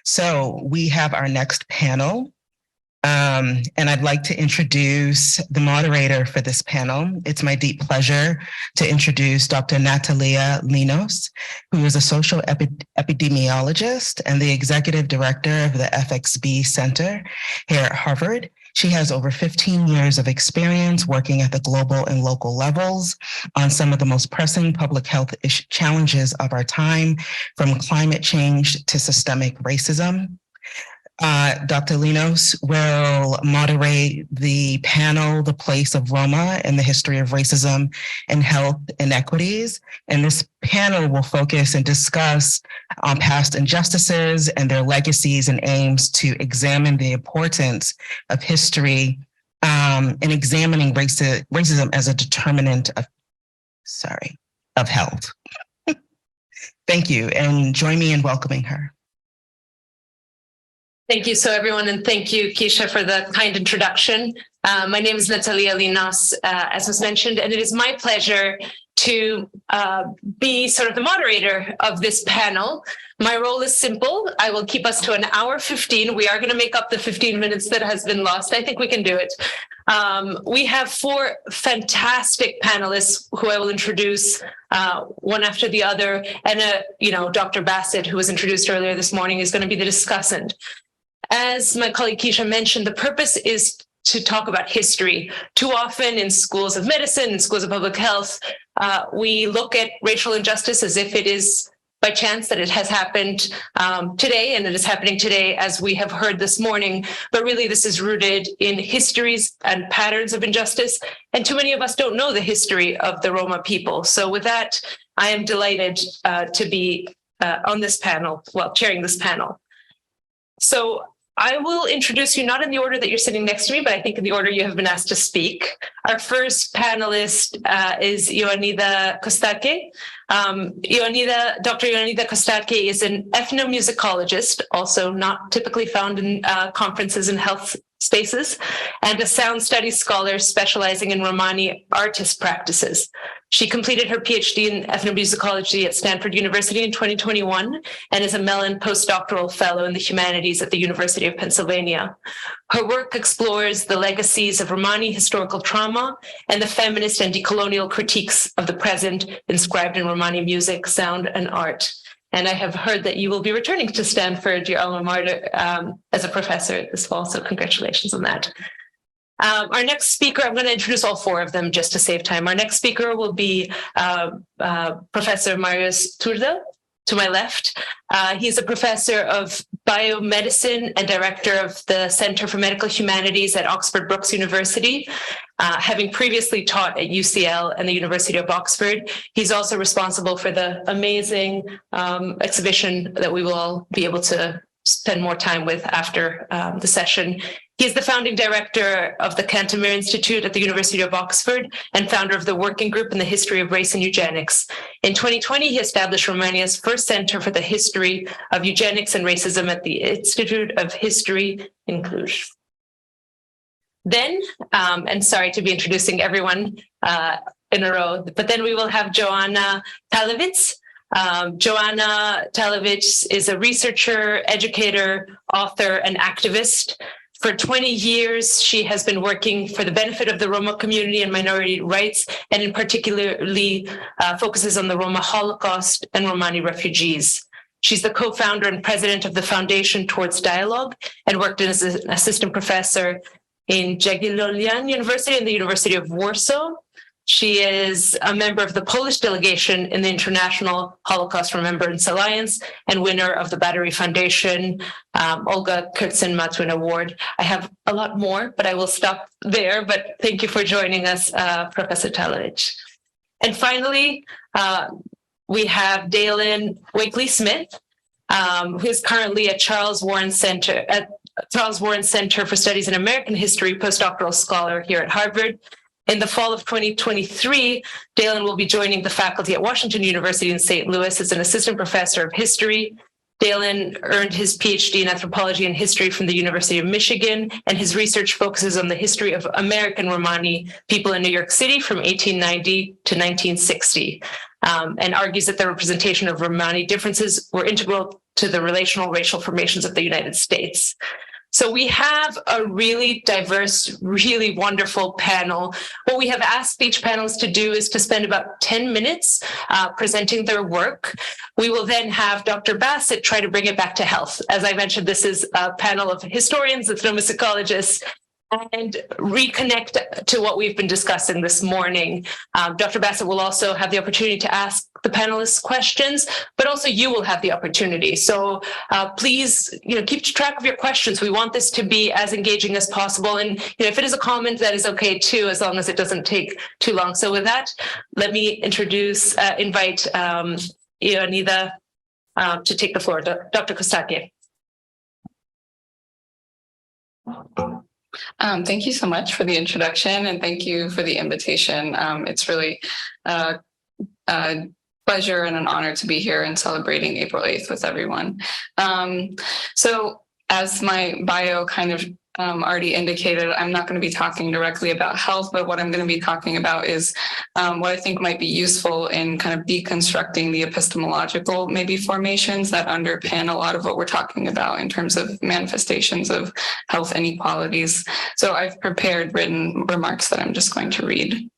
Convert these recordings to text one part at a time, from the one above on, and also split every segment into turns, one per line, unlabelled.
So we have our next panel, and I'd like to introduce the moderator for this panel. It's my deep pleasure to introduce Dr. Natalia Linos, who is a social epidemiologist and the executive director of the FXB Center here at Harvard. She has over 15 years of experience working at the global and local levels on some of the most pressing public health challenges of our time, from climate change to systemic racism. Dr. Linos will moderate the panel, The Place of Roma in the History of Racism and Health Inequities. And this panel will focus and discuss past injustices and their legacies, and aims to examine the importance of history in examining racism as a determinant of health. Thank you, and join me in welcoming her.
Thank you so everyone, and thank you, Keisha, for the kind introduction. My name is Natalia Linos, as was mentioned, and it is my pleasure to be sort of the moderator of this panel. My role is simple. I will keep us to an hour 15. We are going to make up the 15 minutes that has been lost. I think we can do it. We have four fantastic panelists who I will introduce one after the other, and Dr. Bassett, who was introduced earlier this morning, is going to be the discussant. As my colleague Keisha mentioned, the purpose is to talk about history. Too often in schools of medicine and schools of public health, we look at racial injustice as if it is by chance that it has happened today, and it is happening today, as we have heard this morning. But really, this is rooted in histories and patterns of injustice, and too many of us don't know the history of the Roma people. So with that, I am delighted to be on this panel, chairing this panel. So I will introduce you not in the order that you're sitting next to me, but I think in the order you have been asked to speak. Our first panelist is Ioanida Costache. Dr. Ioanida Costache is an ethnomusicologist, also not typically found in conferences in health spaces, and a sound studies scholar specializing in Romani artist practices. She completed her PhD in ethnomusicology at Stanford University in 2021 and is a Mellon postdoctoral fellow in the Humanities at the University of Pennsylvania. Her work explores the legacies of Romani historical trauma and the feminist and decolonial critiques of the present inscribed in Romani music, sound, and art. And I have heard that you will be returning to Stanford, your alma mater, as a professor this fall, so congratulations on that. Our next speaker, I'm going to introduce all four of them just to save time. Our next speaker will be Professor Marius Turda, to my left. He's a professor of biomedicine and director of the Center for Medical Humanities at Oxford Brookes University, having previously taught at UCL and the University of Oxford. He's also responsible for the amazing exhibition that we will all be able to spend more time with after the session. He's the founding director of the Cantemir Institute at the University of Oxford and founder of the Working Group in the History of Race and Eugenics. In 2020, he established Romania's first Center for the History of Eugenics and Racism at the Institute of History in Cluj. Then, and sorry to be introducing everyone in a row, but then we will have Joanna Talewicz. Joanna Talewicz is a researcher, educator, author, and activist. For 20 years, she has been working for the benefit of the Roma community and minority rights, and in particularly focuses on the Roma Holocaust and Romani refugees. She's the co-founder and president of the Foundation Towards Dialogue, and worked as an assistant professor in Jagiellonian University and the University of Warsaw. She is a member of the Polish delegation in the International Holocaust Remembrance Alliance and winner of the Battery Foundation Olga Kurtzin-Matwin Award. I have a lot more, but I will stop there. But thank you for joining us, Professor Talewicz. And finally, we have Dalen Wakeley-Smith, who is currently at Charles Warren Center for Studies in American History, postdoctoral scholar here at Harvard. In the fall of 2023, Dalen will be joining the faculty at Washington University in St. Louis as an assistant professor of history. Dalen earned his PhD in anthropology and history from the University of Michigan, and his research focuses on the history of American Romani people in New York City from 1890 to 1960, and argues that the representation of Romani differences were integral to the relational racial formations of the United States. So we have a really diverse, really wonderful panel. What we have asked each panelist to do is to spend about 10 minutes presenting their work. We will then have Dr. Bassett try to bring it back to health. As I mentioned, this is a panel of historians, ethnomusicologists, and reconnect to what we've been discussing this morning. Dr. Bassett will also have the opportunity to ask the panelists questions, but also you will have the opportunity. So please, keep track of your questions. We want this to be as engaging as possible. And if it is a comment, that is okay too, as long as it doesn't take too long. So with that, let me invite Ioanida to take the floor. Dr. Costache.
Thank you so much for the introduction, and thank you for the invitation. It's really a pleasure and an honor to be here and celebrating April 8th with everyone. So as my bio kind of already indicated, I'm not going to be talking directly about health, but what I'm going to be talking about is what I think might be useful in kind of deconstructing the epistemological maybe formations that underpin a lot of what we're talking about in terms of manifestations of health inequalities. So I've prepared written remarks that I'm just going to read.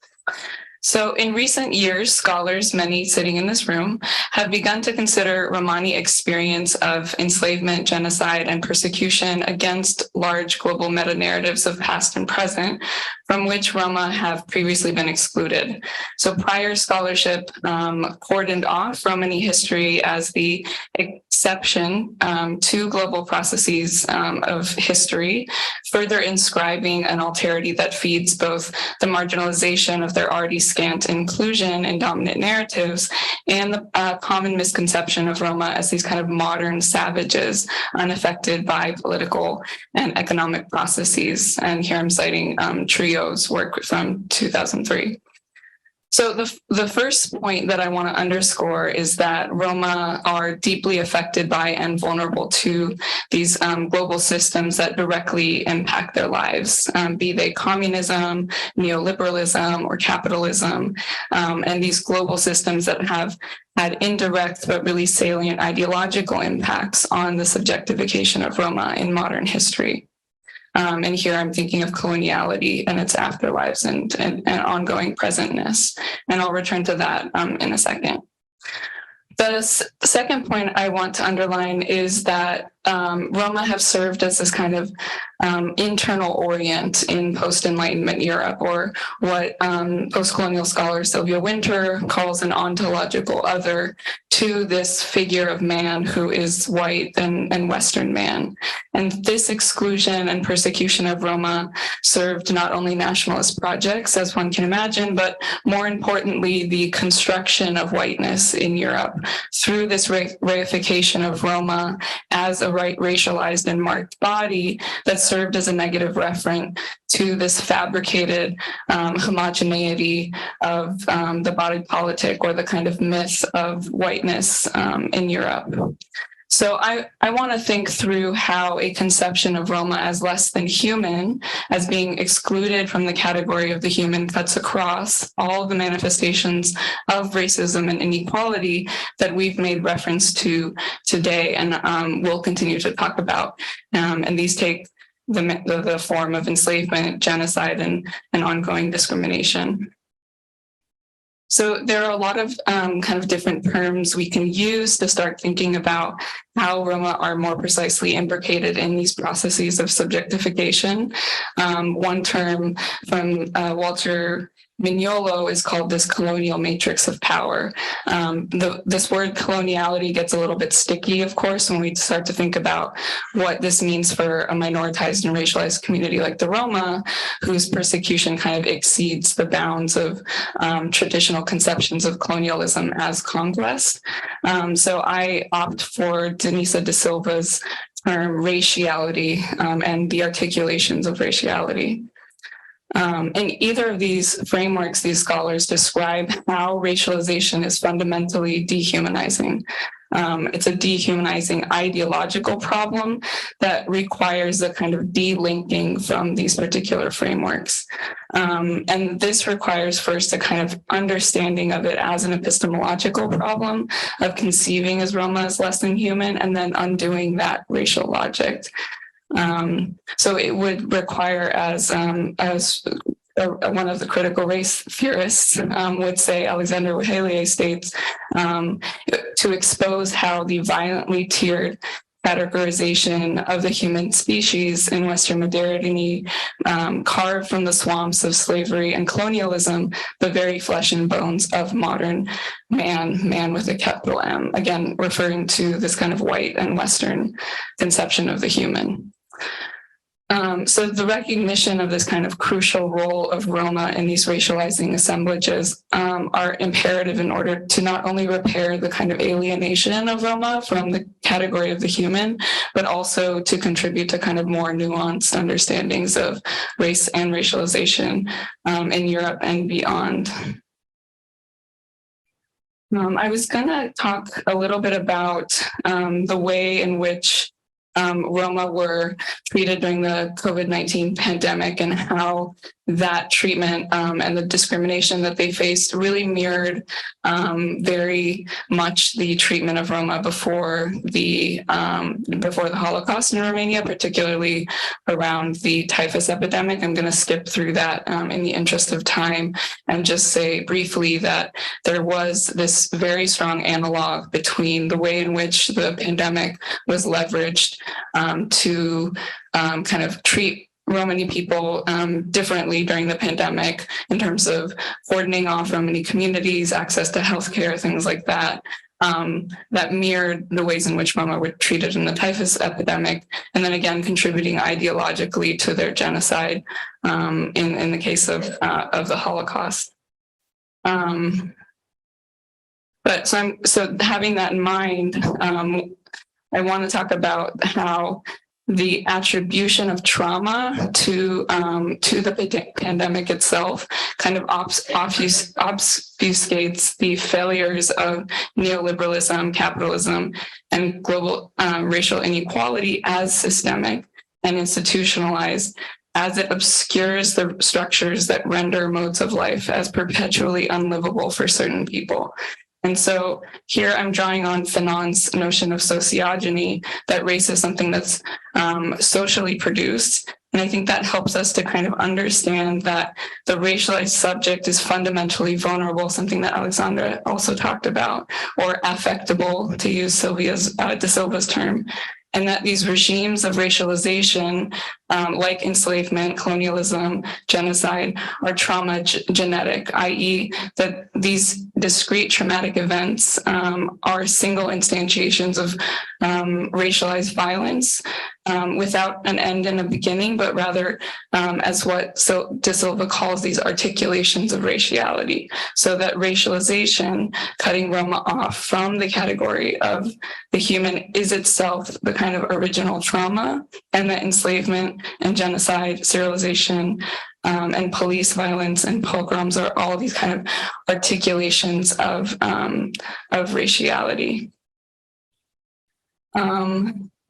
So in recent years, scholars, many sitting in this room, have begun to consider Romani experience of enslavement, genocide, and persecution against large global meta-narratives of past and present, from which Roma have previously been excluded. So prior scholarship cordoned off Romani history as the exception to global processes of history, further inscribing an alterity that feeds both the marginalization of their already scant inclusion in dominant narratives and the common misconception of Roma as these kind of modern savages unaffected by political and economic processes. And here I'm citing Trio's work from 2003. So the first point that I want to underscore is that Roma are deeply affected by and vulnerable to these global systems that directly impact their lives, be they communism, neoliberalism, or capitalism, and these global systems that have had indirect but really salient ideological impacts on the subjectification of Roma in modern history. And here I'm thinking of coloniality and its afterlives and ongoing presentness. And I'll return to that in a second. The second point I want to underline is that Roma have served as this kind of internal orient in post-Enlightenment Europe, or what post-colonial scholar Sylvia Winter calls an ontological other to this figure of man who is white and Western man. And this exclusion and persecution of Roma served not only nationalist projects, as one can imagine, but more importantly, the construction of whiteness in Europe through this reification of Roma as a racialized and marked body that served as a negative referent to this fabricated homogeneity of the body politic, or the kind of myth of whiteness in Europe. So I want to think through how a conception of Roma as less than human, as being excluded from the category of the human, cuts across all the manifestations of racism and inequality that we've made reference to today and will continue to talk about. And these take the form of enslavement, genocide, and ongoing discrimination. So there are a lot of kind of different terms we can use to start thinking about how Roma are more precisely imbricated in these processes of subjectification. One term from Walter Mignolo is called this colonial matrix of power. This word coloniality gets a little bit sticky, of course, when we start to think about what this means for a minoritized and racialized community like the Roma, whose persecution kind of exceeds the bounds of traditional conceptions of colonialism as conquest. So I opt for Denisa da Silva's term raciality and the articulations of raciality. In either of these frameworks, these scholars describe how racialization is fundamentally dehumanizing. It's a dehumanizing ideological problem that requires a kind of delinking from these particular frameworks. And this requires first a kind of understanding of it as an epistemological problem of conceiving as Roma as less than human, and then undoing that racial logic. So it would require, as one of the critical race theorists would say, Alexander Wakeley states, to expose how the violently tiered categorization of the human species in Western modernity carved from the swamps of slavery and colonialism the very flesh and bones of modern man with a capital M, again, referring to this kind of white and Western conception of the human. So the recognition of this kind of crucial role of Roma in these racializing assemblages are imperative in order to not only repair the kind of alienation of Roma from the category of the human, but also to contribute to kind of more nuanced understandings of race and racialization in Europe and beyond. I was going to talk a little bit about the way in which Roma were treated during the COVID-19 pandemic and how that treatment and the discrimination that they faced really mirrored very much the treatment of Roma before the Holocaust in Romania, particularly around the typhus epidemic. I'm going to skip through that in the interest of time and just say briefly that there was this very strong analog between the way in which the pandemic was leveraged to kind of treat Romani people differently during the pandemic in terms of cordoning off Romani communities, access to healthcare, things like that, that mirrored the ways in which Roma were treated in the typhus epidemic, and then again contributing ideologically to their genocide in the case of the Holocaust. So having that in mind, I want to talk about how the attribution of trauma to the pandemic itself kind of obfuscates the failures of neoliberalism, capitalism, and global racial inequality as systemic and institutionalized, as it obscures the structures that render modes of life as perpetually unlivable for certain people. And so here I'm drawing on Fanon's notion of sociogeny, that race is something that's socially produced. And I think that helps us to kind of understand that the racialized subject is fundamentally vulnerable, something that Alexandra also talked about, or affectable, to use De Silva's term. And that these regimes of racialization, like enslavement, colonialism, genocide, are trauma genetic, i.e. that these discrete traumatic events are single instantiations of racialized violence without an end and a beginning, but rather as what De Silva calls these articulations of raciality. So that racialization, cutting Roma off from the category of the human, is itself the kind of original trauma, and that enslavement and genocide, serialization, and police violence and pogroms are all these kind of articulations of raciality.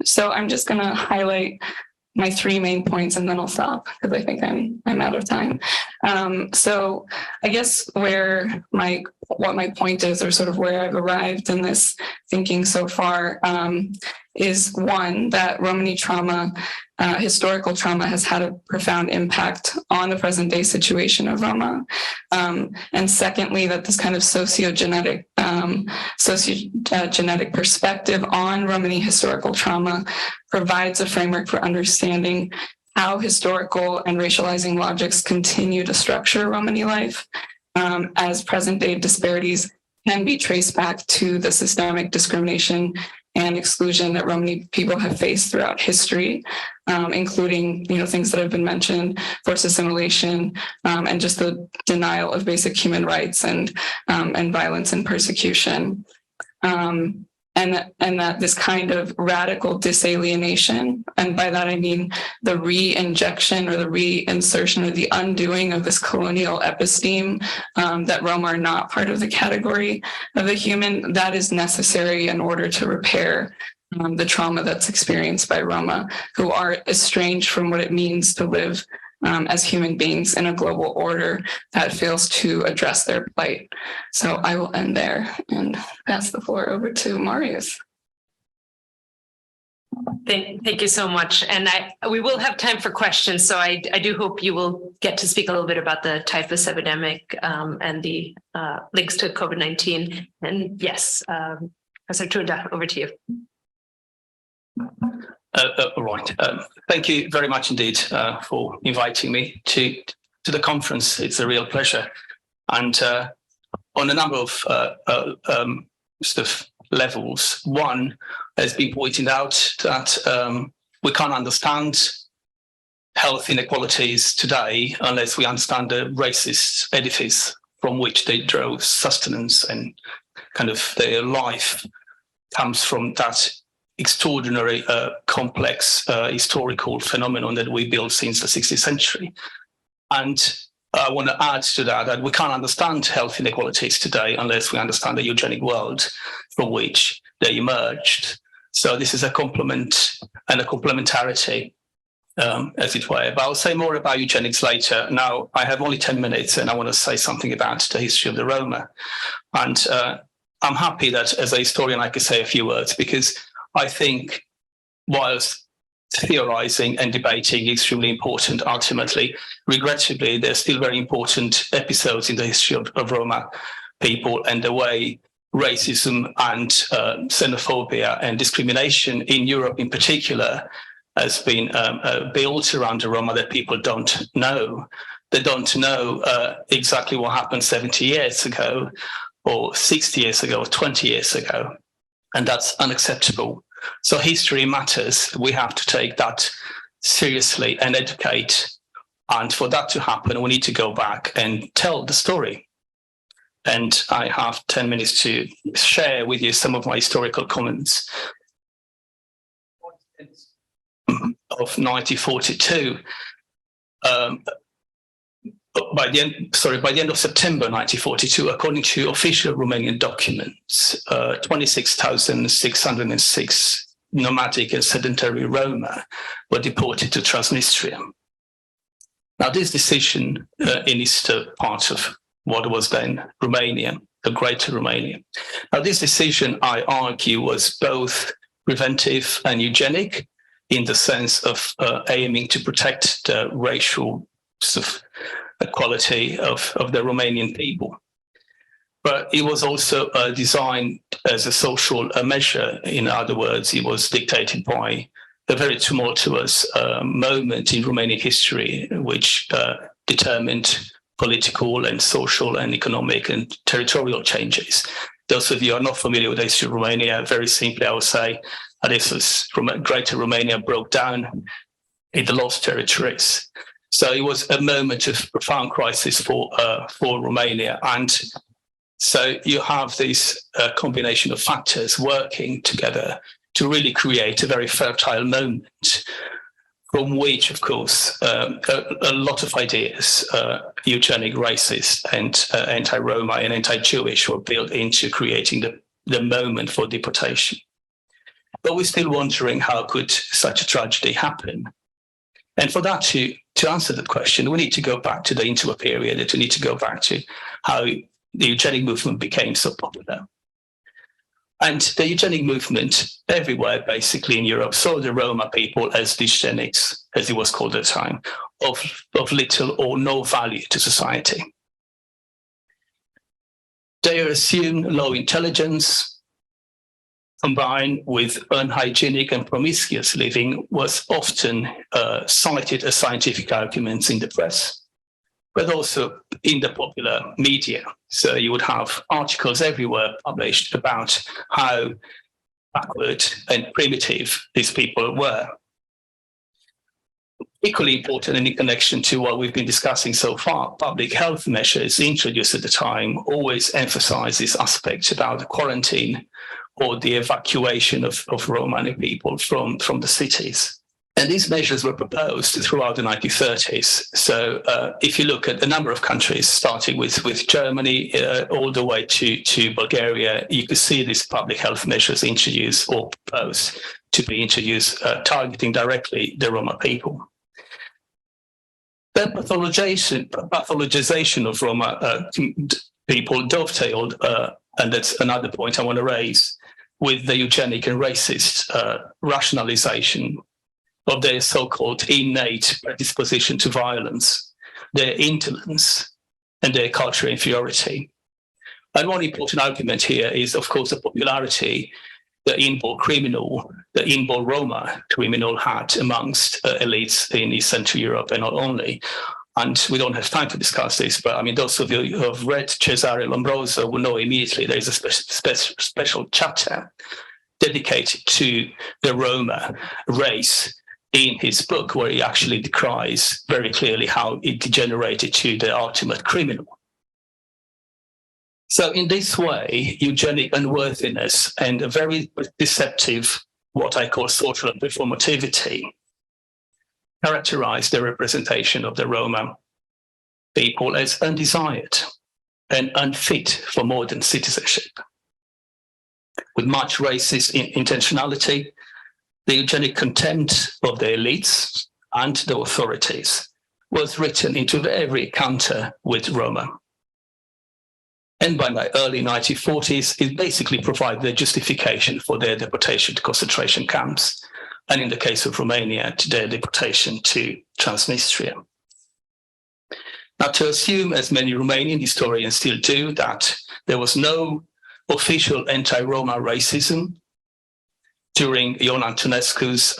So I'm just going to highlight my three main points and then I'll stop because I think I'm out of time. So I guess what my point is, or sort of where I've arrived in this thinking so far, is one, that Romani trauma, historical trauma, has had a profound impact on the present day situation of Roma. And secondly, that this kind of sociogenetic perspective on Romani historical trauma provides a framework for understanding how historical and racializing logics continue to structure Romani life, as present day disparities can be traced back to the systemic discrimination and exclusion that Romani people have faced throughout history, including things that have been mentioned, forced assimilation, and just the denial of basic human rights and violence and persecution. And and that this kind of radical disalienation, and by that I mean the re-injection or the reinsertion or the undoing of this colonial episteme, that Roma are not part of the category of the human, that is necessary in order to repair the trauma that's experienced by Roma, who are estranged from what it means to live as human beings in a global order that fails to address their plight. So I will end there and pass the floor over to Marius.
Thank you so much. And we will have time for questions. So I do hope you will get to speak a little bit about the typhus epidemic and the links to COVID-19. And yes, Professor Turda, over to you.
Right. Thank you very much indeed for inviting me to the conference. It's a real pleasure. And on a number of sort of levels, one has been pointed out that we can't understand health inequalities today unless we understand the racist edifice from which they draw sustenance, and kind of their life comes from that extraordinary, complex historical phenomenon that we built since the 16th century. And I want to add to that we can't understand health inequalities today unless we understand the eugenic world from which they emerged. So this is a complement and a complementarity, as it were. But I'll say more about eugenics later. Now, I have only 10 minutes and I want to say something about the history of the Roma. And I'm happy that as a historian, I can say a few words, because I think whilst theorizing and debating is extremely important, ultimately, regrettably, there's still very important episodes in the history of Roma people, and the way racism and xenophobia and discrimination in Europe in particular has been built around the Roma that people don't know. They don't know exactly what happened 70 years ago or 60 years ago or 20 years ago. And that's unacceptable. So history matters. We have to take that seriously and educate. And for that to happen, we need to go back and tell the story. And I have 10 minutes to share with you some of my historical comments. Of 1942, by the end of September 1942, according to official Romanian documents, 26,606 nomadic and sedentary Roma were deported to Transnistria. Now, this decision in eastern part of what was then Romania, the Greater Romania. Now, this decision, I argue, was both preventive and eugenic in the sense of aiming to protect the racial sort of equality of the Romanian people. But it was also designed as a social measure. In other words, it was dictated by a very tumultuous moment in Romanian history, which determined political and social and economic and territorial changes. Those of you who are not familiar with the history of Romania, very simply, I would say that this was Greater Romania broke down in the lost territories. So it was a moment of profound crisis for Romania. And so you have this combination of factors working together to really create a very fertile moment from which, of course, a lot of ideas, eugenic, racist, and anti-Roma and anti-Jewish were built into creating the moment for deportation. But we're still wondering, how could such a tragedy happen? And for that to answer that question, we need to go back to the interwar period, and we need to go back to how the eugenic movement became so popular. And the eugenic movement everywhere, basically in Europe, saw the Roma people as eugenics, as it was called at the time, of little or no value to society. They assumed low intelligence, combined with unhygienic and promiscuous living, was often cited as scientific arguments in the press, but also in the popular media. So you would have articles everywhere published about how backward and primitive these people were. Equally important, and in connection to what we've been discussing so far, public health measures introduced at the time always emphasize this aspect about the quarantine or the evacuation of Romani people from the cities. And these measures were proposed throughout the 1930s. So if you look at a number of countries, starting with Germany all the way to Bulgaria, you could see these public health measures introduced or proposed to be introduced, targeting directly the Roma people. The pathologization of Roma people dovetailed, and that's another point I want to raise, with the eugenic and racist rationalization of their so-called innate predisposition to violence, their indolence, and their cultural inferiority. And one important argument here is, of course, the popularity the inborn criminal, the inborn Roma criminal had amongst elites in East Central Europe, and not only. And we don't have time to discuss this, but I mean, those of you who have read Cesare Lombroso will know immediately there is a special chapter dedicated to the Roma race in his book, where he actually decries very clearly how it degenerated to the ultimate criminal. So in this way, eugenic unworthiness and a very deceptive, what I call social performativity, characterized the representation of the Roma people as undesired and unfit for modern citizenship. With much racist intentionality, the eugenic contempt of the elites and the authorities was written into every encounter with Roma. And by the early 1940s, it basically provided the justification for their deportation to concentration camps, and in the case of Romania, to their deportation to Transnistria. Now, to assume, as many Romanian historians still do, that there was no official anti-Roma racism during Ion Antonescu's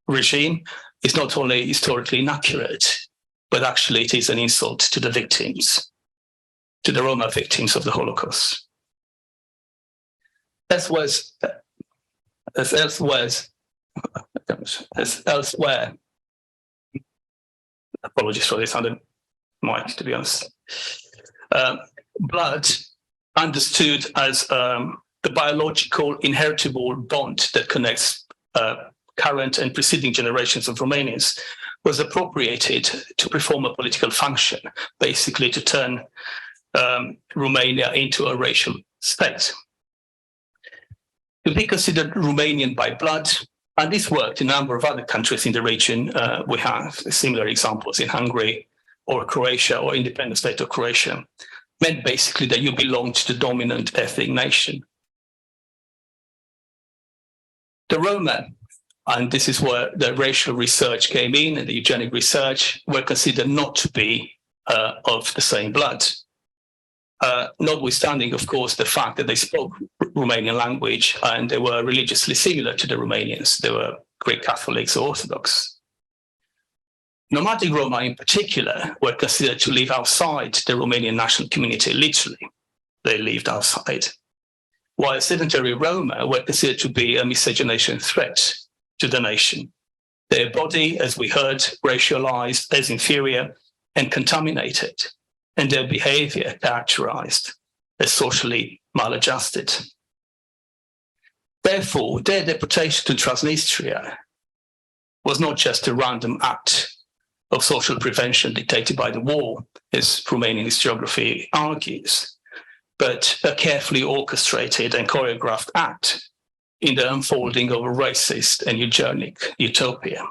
regime is not only historically inaccurate, but actually it is an insult to the victims, to the Roma victims of the Holocaust. As elsewhere, apologies for this under mic, to be honest. Blood, understood as the biological inheritable bond that connects current and preceding generations of Romanians, was appropriated to perform a political function, basically to turn Romania into a racial state. To be considered Romanian by blood, and this worked in a number of other countries in the region. We have similar examples in Hungary or Croatia or independent state of Croatia, meant basically that you belong to the dominant ethnic nation. The Roma, and this is where the racial research came in and the eugenic research, were considered not to be of the same blood. Notwithstanding, of course, the fact that they spoke Romanian language and they were religiously similar to the Romanians. They were Greek Catholics or Orthodox. Nomadic Roma in particular were considered to live outside the Romanian national community, literally. They lived outside. While sedentary Roma were considered to be a miscegenation threat to the nation. Their body, as we heard, racialized as inferior and contaminated, and their behavior characterized as socially maladjusted. Therefore, their deportation to Transnistria was not just a random act of social prevention dictated by the war, as Romanian historiography argues, but a carefully orchestrated and choreographed act in the unfolding of a racist and eugenic utopia.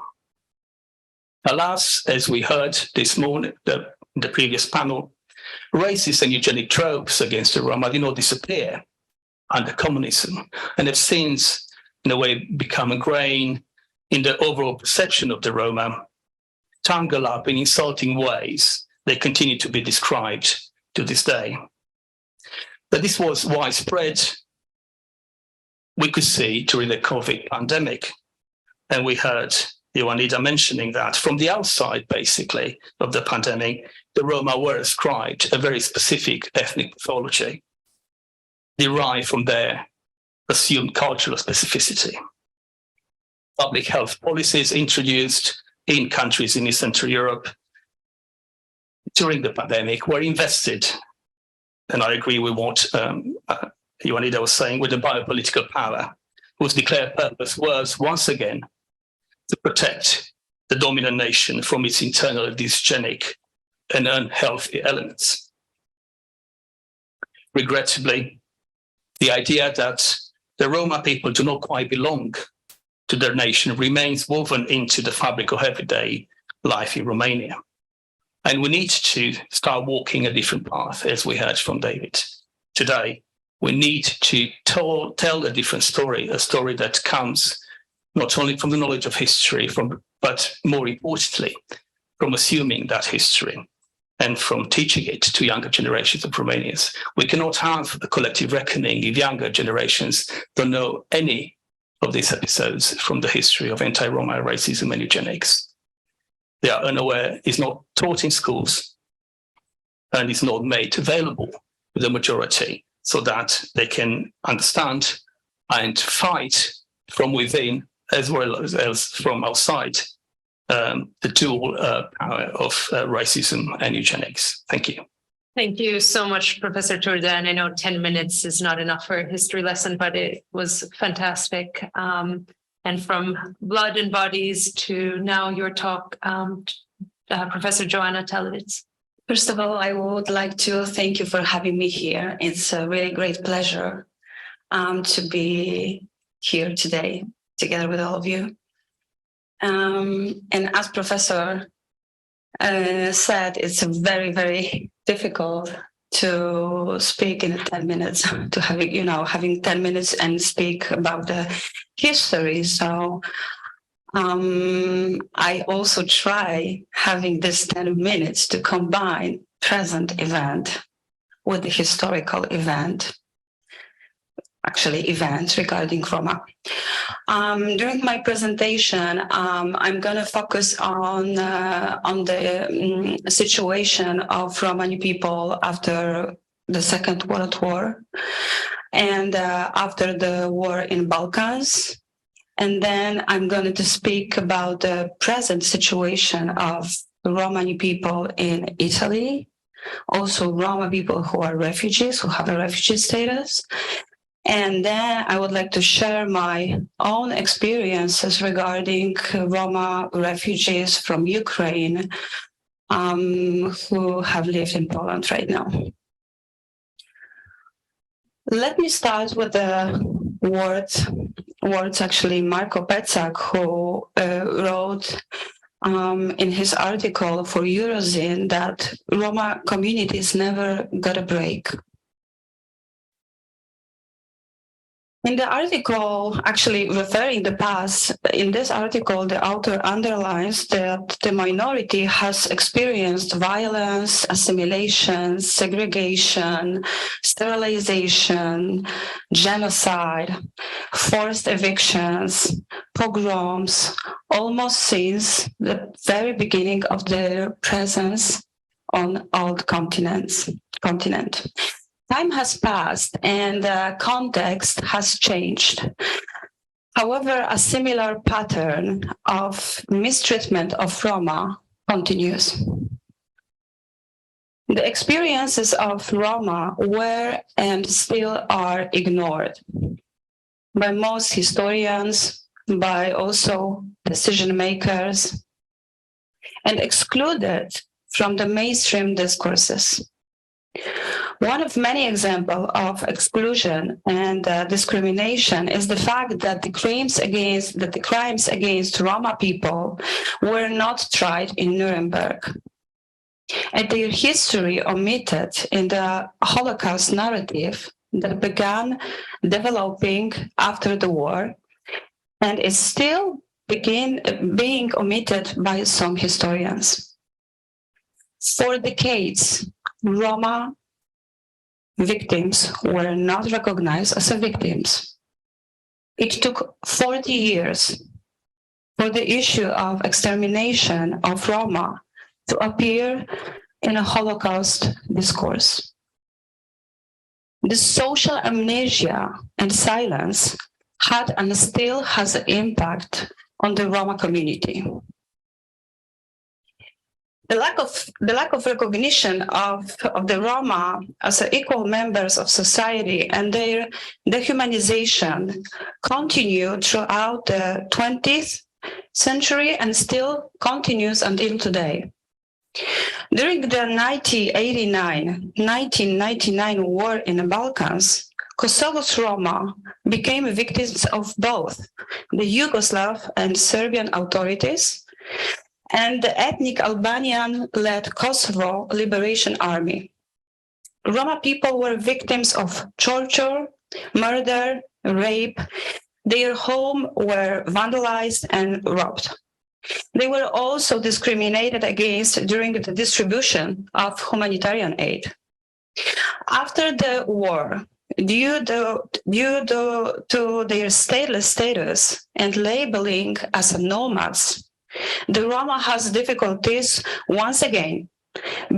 Alas, as we heard this morning, in the previous panel, racist and eugenic tropes against the Roma did not disappear under communism and have since, in a way, become ingrained in the overall perception of the Roma, tangle up in insulting ways they continue to be described to this day. But this was widespread, we could see during the COVID pandemic, and we heard Ioanida mentioning that from the outside, basically, of the pandemic, the Roma were ascribed a very specific ethnic pathology derived from their assumed cultural specificity. Public health policies introduced in countries in East Central Europe during the pandemic were invested, and I agree with what Ioanida was saying, with the biopolitical power, whose declared purpose was, once again, to protect the dominant nation from its internal dysgenic and unhealthy elements. Regrettably, the idea that the Roma people do not quite belong to their nation remains woven into the fabric of everyday life in Romania. And we need to start walking a different path, as we heard from David today. We need to tell a different story, a story that comes not only from the knowledge of history, but more importantly, from assuming that history and from teaching it to younger generations of Romanians. We cannot have a collective reckoning if younger generations don't know any of these episodes from the history of anti-Roma racism and eugenics. They are unaware, it's not taught in schools, and it's not made available to the majority so that they can understand and fight from within as well as from outside the dual power of racism and eugenics. Thank you.
Thank you so much, Professor Turda. And I know 10 minutes is not enough for a history lesson, but it was fantastic. And from blood and bodies to now your talk, Professor Joanna Talewicz.
First of all, I would like to thank you for having me here. It's a really great pleasure to be here today together with all of you. And as Professor said, it's very, very difficult to speak in 10 minutes, to having 10 minutes and speak about the history. So I also try having this 10 minutes to combine present event with the historical event, actually events regarding Roma. During my presentation, I'm going to focus on the situation of Romani people after the Second World War and after the war in Balkans. And then I'm going to speak about the present situation of Romani people in Italy, also Roma people who are refugees, who have a refugee status. And then I would like to share my own experiences regarding Roma refugees from Ukraine who have lived in Poland right now. Let me start with the words actually Marco Pecak, who wrote in his article for Eurozine that Roma communities never got a break. In the article, actually referring the past, in this article, the author underlines that the minority has experienced violence, assimilation, segregation, sterilization, genocide, forced evictions, pogroms, almost since the very beginning of their presence on old continent. Time has passed and the context has changed. However, a similar pattern of mistreatment of Roma continues. The experiences of Roma were and still are ignored by most historians, by also decision makers, and excluded from the mainstream discourses. One of many examples of exclusion and discrimination is the fact that the crimes against Roma people were not tried in Nuremberg, and their history omitted in the Holocaust narrative that began developing after the war and is still being omitted by some historians. For decades, Roma victims were not recognized as victims. It took 40 years for the issue of extermination of Roma to appear in a Holocaust discourse. The social amnesia and silence had and still has an impact on the Roma community. The lack of recognition of the Roma as equal members of society and their dehumanization continued throughout the 20th century and still continues until today. During the 1999 war in the Balkans, Kosovo's Roma became victims of both the Yugoslav and Serbian authorities and the ethnic Albanian-led Kosovo Liberation Army. Roma people were victims of torture, murder, rape. Their homes were vandalized and robbed. They were also discriminated against during the distribution of humanitarian aid. After the war, due to their stateless status and labeling as nomads, the Roma has difficulties once again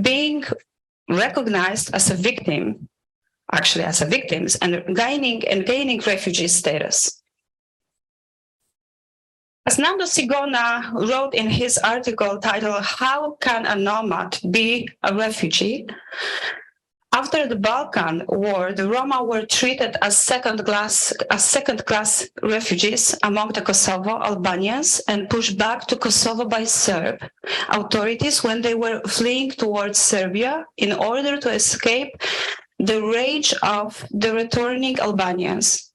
being recognized as a victim, actually as a victims, and gaining refugee status. As Nando Sigona wrote in his article titled "How Can a Nomad Be a Refugee?" After the Balkan War, the Roma were treated as second-class refugees among the Kosovo Albanians and pushed back to Kosovo by Serb authorities when they were fleeing towards Serbia in order to escape the rage of the returning Albanians.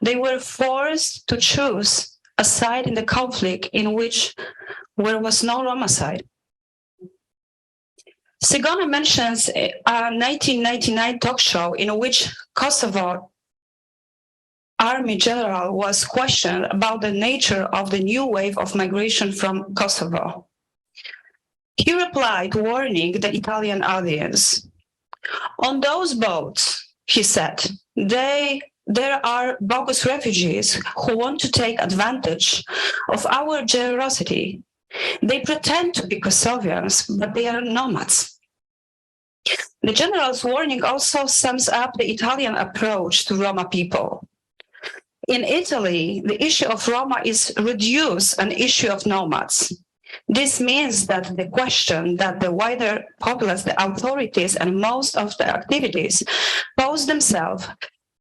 They were forced to choose a side in the conflict where was no Roma side. Sigona mentions a 1999 talk show in which Kosovo Army General was questioned about the nature of the new wave of migration from Kosovo. He replied, warning the Italian audience, "On those boats," he said, there are bogus refugees who want to take advantage of our generosity. They pretend to be Kosovians, but they are nomads. The general's warning also sums up the Italian approach to Roma people. In Italy, the issue of Roma is reduced an issue of nomads. This means that the question that the wider populace, the authorities, and most of the activities pose themselves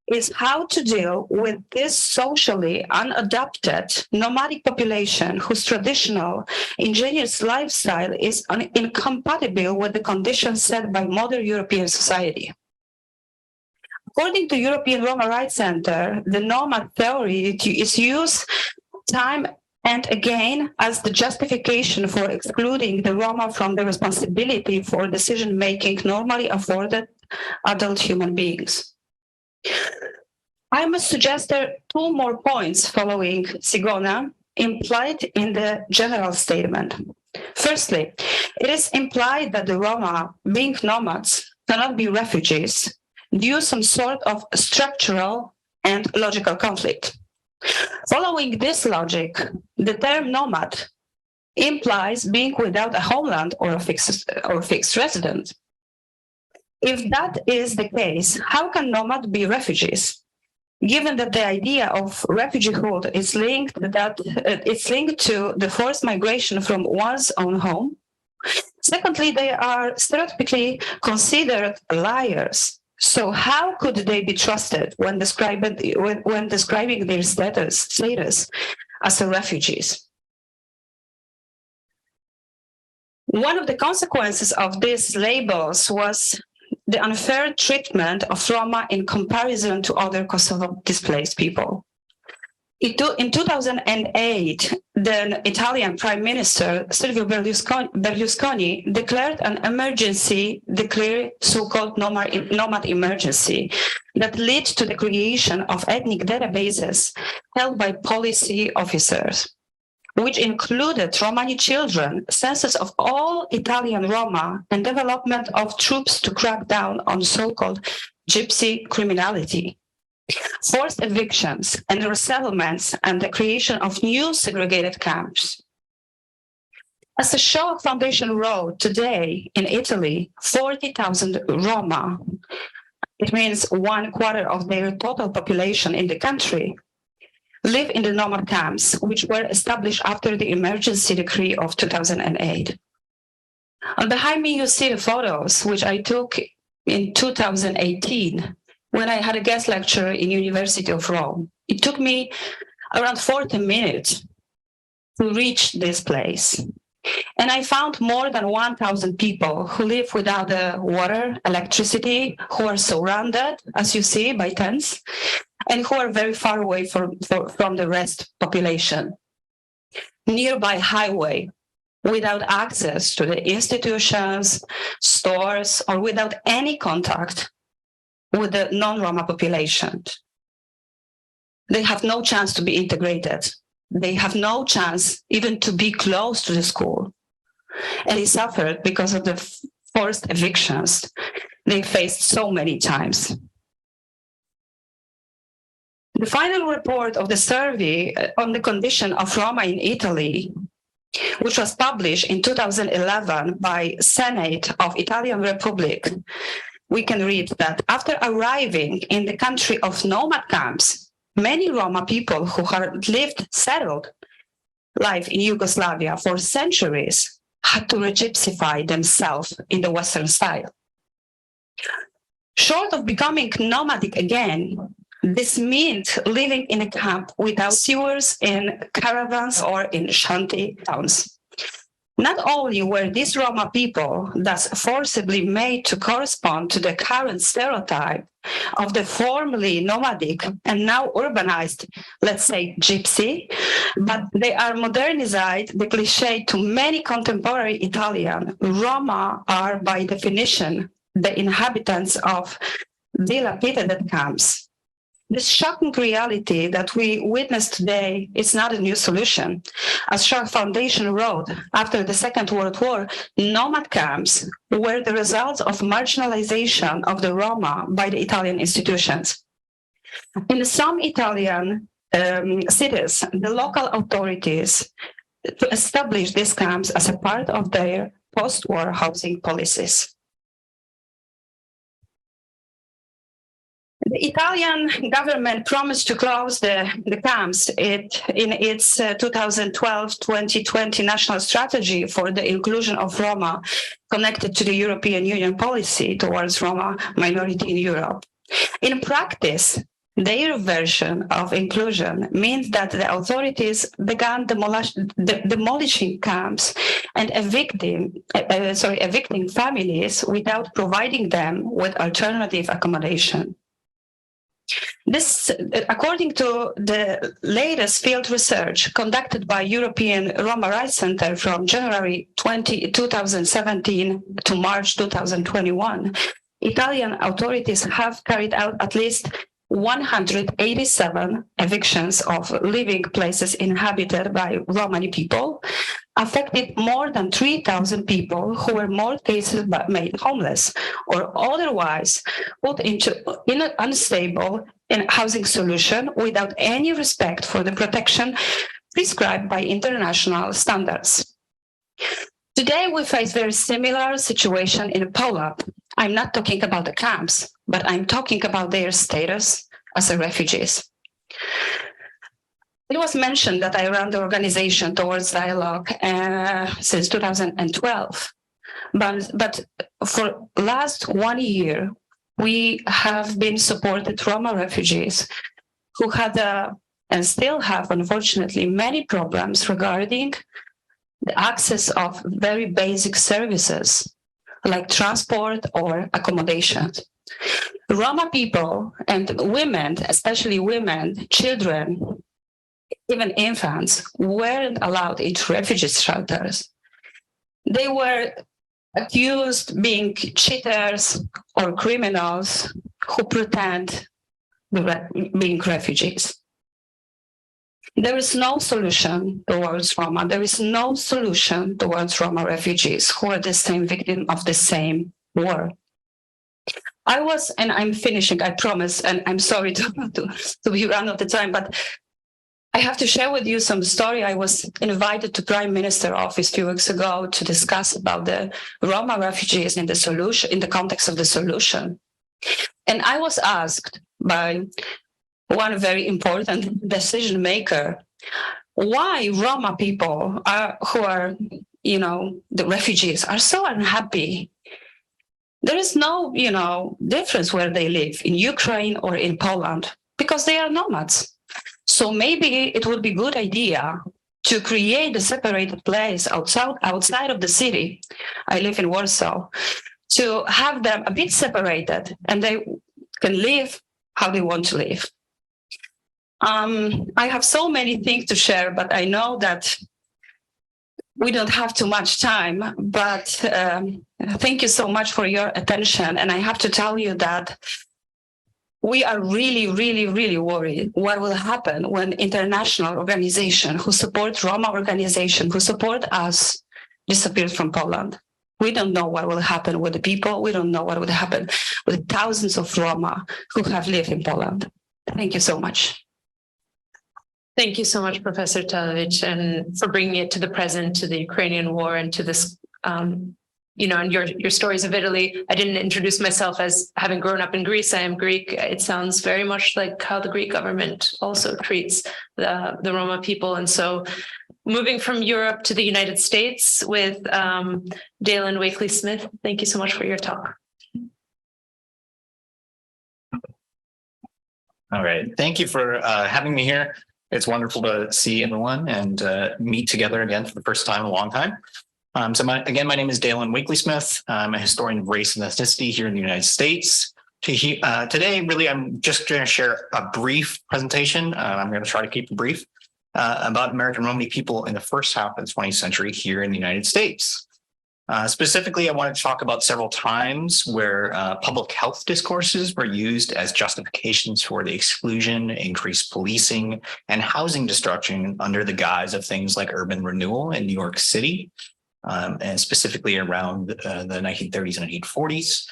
is how to deal with this socially unadapted nomadic population whose traditional indigenous lifestyle is incompatible with the conditions set by modern European society. According to European Roma Rights Center, the nomad theory is used time and again as the justification for excluding the Roma from the responsibility for decision-making normally afforded adult human beings. I must suggest there are two more points following Sigona implied in the general statement. Firstly, it is implied that the Roma, being nomads, cannot be refugees due to some sort of structural and logical conflict. Following this logic, the term nomad implies being without a homeland or a fixed residence. If that is the case, how can nomads be refugees? Given that the idea of refugeehood is linked to the forced migration from one's own home. Secondly, they are stereotypically considered liars. So how could they be trusted when describing their status as refugees? One of the consequences of these labels was the unfair treatment of Roma in comparison to other Kosovo displaced people. In 2008, the Italian Prime Minister Silvio Berlusconi declared an emergency, so-called nomad emergency, that led to the creation of ethnic databases held by policy officers, which included Romani children, census of all Italian Roma, and development of troops to crack down on so-called gypsy criminality, forced evictions and resettlements, and the creation of new segregated camps. As the Shoah Foundation wrote, today in Italy, 40,000 Roma, it means 1/4 of their total population in the country, live in the nomad camps, which were established after the emergency decree of 2008. And behind me, you see the photos, which I took in 2018 when I had a guest lecture in University of Rome. It took me around 40 minutes to reach this place. And I found more than 1,000 people who live without water, electricity, who are surrounded, as you see, by tents, and who are very far away from the rest population. Nearby highway, without access to the institutions, stores, or without any contact with the non-Roma population. They have no chance to be integrated. They have no chance even to be close to the school. And they suffered because of the forced evictions they faced so many times. The final report of the survey on the condition of Roma in Italy, which was published in 2011 by Senate of Italian Republic, we can read that after arriving in the country of nomad camps, many Roma people who had lived settled life in Yugoslavia for centuries had to re-gypsify themselves in the Western style. Short of becoming nomadic again, this meant living in a camp without sewers, in caravans, or in shanty towns. Not only were these Roma people thus forcibly made to correspond to the current stereotype of the formerly nomadic and now urbanized, let's say, gypsy, but they are modernized the cliché to many contemporary Italian. Roma are, by definition, the inhabitants of dilapidated camps. This shocking reality that we witness today is not a new solution. As Sharp Foundation wrote, after the Second World War, nomad camps were the result of marginalization of the Roma by the Italian institutions. In some Italian cities, the local authorities established these camps as a part of their post-war housing policies. The Italian government promised to close the camps in its 2012-2020 national strategy for the inclusion of Roma connected to the European Union policy towards Roma minority in Europe. In practice, their version of inclusion means that the authorities began demolishing camps and evicting families without providing them with alternative accommodation. This, according to the latest field research conducted by European Roma Rights Center from January 2017 to March 2021, Italian authorities have carried out at least 187 evictions of living places inhabited by Romani people, affected more than 3,000 people who were in more cases made homeless or otherwise put in an unstable housing solution without any respect for the protection prescribed by international standards. Today, we face very similar situation in Poland. I'm not talking about the camps, but I'm talking about their status as refugees. It was mentioned that I run the organization Towards Dialogue since 2012. But for last 1 year, we have been supported Roma refugees who had and still have, unfortunately, many problems regarding the access of very basic services like transport or accommodation. Roma people and women, especially women, children, even infants, weren't allowed into refugee shelters. They were accused being cheaters or criminals who pretend being refugees. There is no solution towards Roma. There is no solution towards Roma refugees who are the same victim of the same war. I was, and I'm finishing, I promise, and I'm sorry to be run out of the time, but I have to share with you some story. I was invited to Prime Minister's office a few weeks ago to discuss about the Roma refugees in the solution, in the context of the solution. And I was asked by one very important decision maker, why Roma people who are the refugees are so unhappy. There is no, difference where they live, in Ukraine or in Poland, because they are nomads. So maybe it would be a good idea to create a separated place outside of the city. I live in Warsaw, to have them a bit separated and they can live how they want to live. I have so many things to share, but I know that we don't have too much time, but thank you so much for your attention. And I have to tell you that we are really, really, really worried what will happen when international organizations who support Roma organizations, who support us, disappear from Poland. We don't know what will happen with the people. We don't know what will happen with thousands of Roma who have lived in Poland. Thank you so much.
Thank you so much, Professor Talewicz, and for bringing it to the present, to the Ukrainian war, and to this, and your stories of Italy. I didn't introduce myself as having grown up in Greece. I am Greek. It sounds very much like how the Greek government also treats the Roma people. And so moving from Europe to the United States with Dalen Wakeley-Smith, thank you so much for your talk.
All right. Thank you for having me here. It's wonderful to see everyone and meet together again for the first time in a long time. My name is Dalen Wakeley-Smith. I'm a historian of race and ethnicity here in the United States. Today, really, I'm just going to share a brief presentation. I'm going to try to keep it brief about American Romani people in the first half of the 20th century here in the United States. Specifically, I want to talk about several times where public health discourses were used as justifications for the exclusion, increased policing, and housing destruction under the guise of things like urban renewal in New York City, and specifically around the 1930s and 1940s.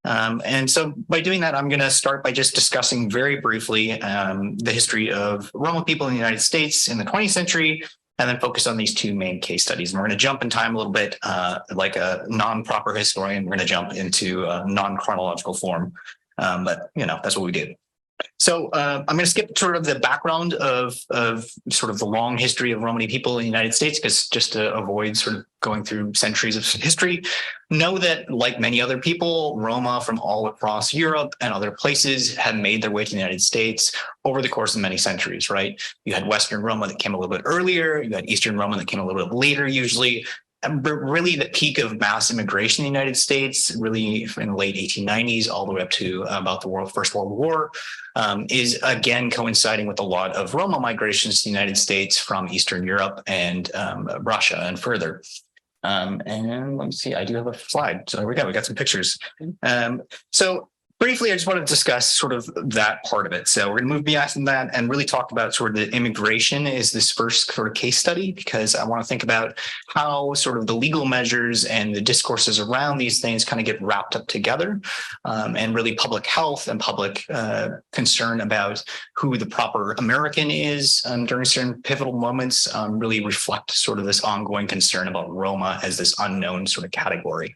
And so by doing that, I'm going to start by just discussing very briefly the history of Roma people in the United States in the 20th century, and then focus on these two main case studies. And we're going to jump in time a little bit, like a non-proper historian. We're going to jump into a non-chronological form, but that's what we do. So I'm going to skip sort of the background of sort of the long history of Romani people in the United States, because just to avoid sort of going through centuries of history, know that like many other people, Roma from all across Europe and other places have made their way to the United States over the course of many centuries, right? You had Western Roma that came a little bit earlier, you had Eastern Roma that came a little bit later usually. But really the peak of mass immigration in the United States, really in the late 1890s, all the way up to about the First World War, is again coinciding with a lot of Roma migrations to the United States from Eastern Europe and Russia and further. And let me see, I do have a slide. So there we go, we got some pictures. So briefly, I just want to discuss sort of that part of it. So we're going to move beyond that and really talk about sort of the immigration is this first sort of case study, because I want to think about how sort of the legal measures and the discourses around these things kind of get wrapped up together, and really public health and public concern about who the proper American is during certain pivotal moments really reflect sort of this ongoing concern about Roma as this unknown sort of category.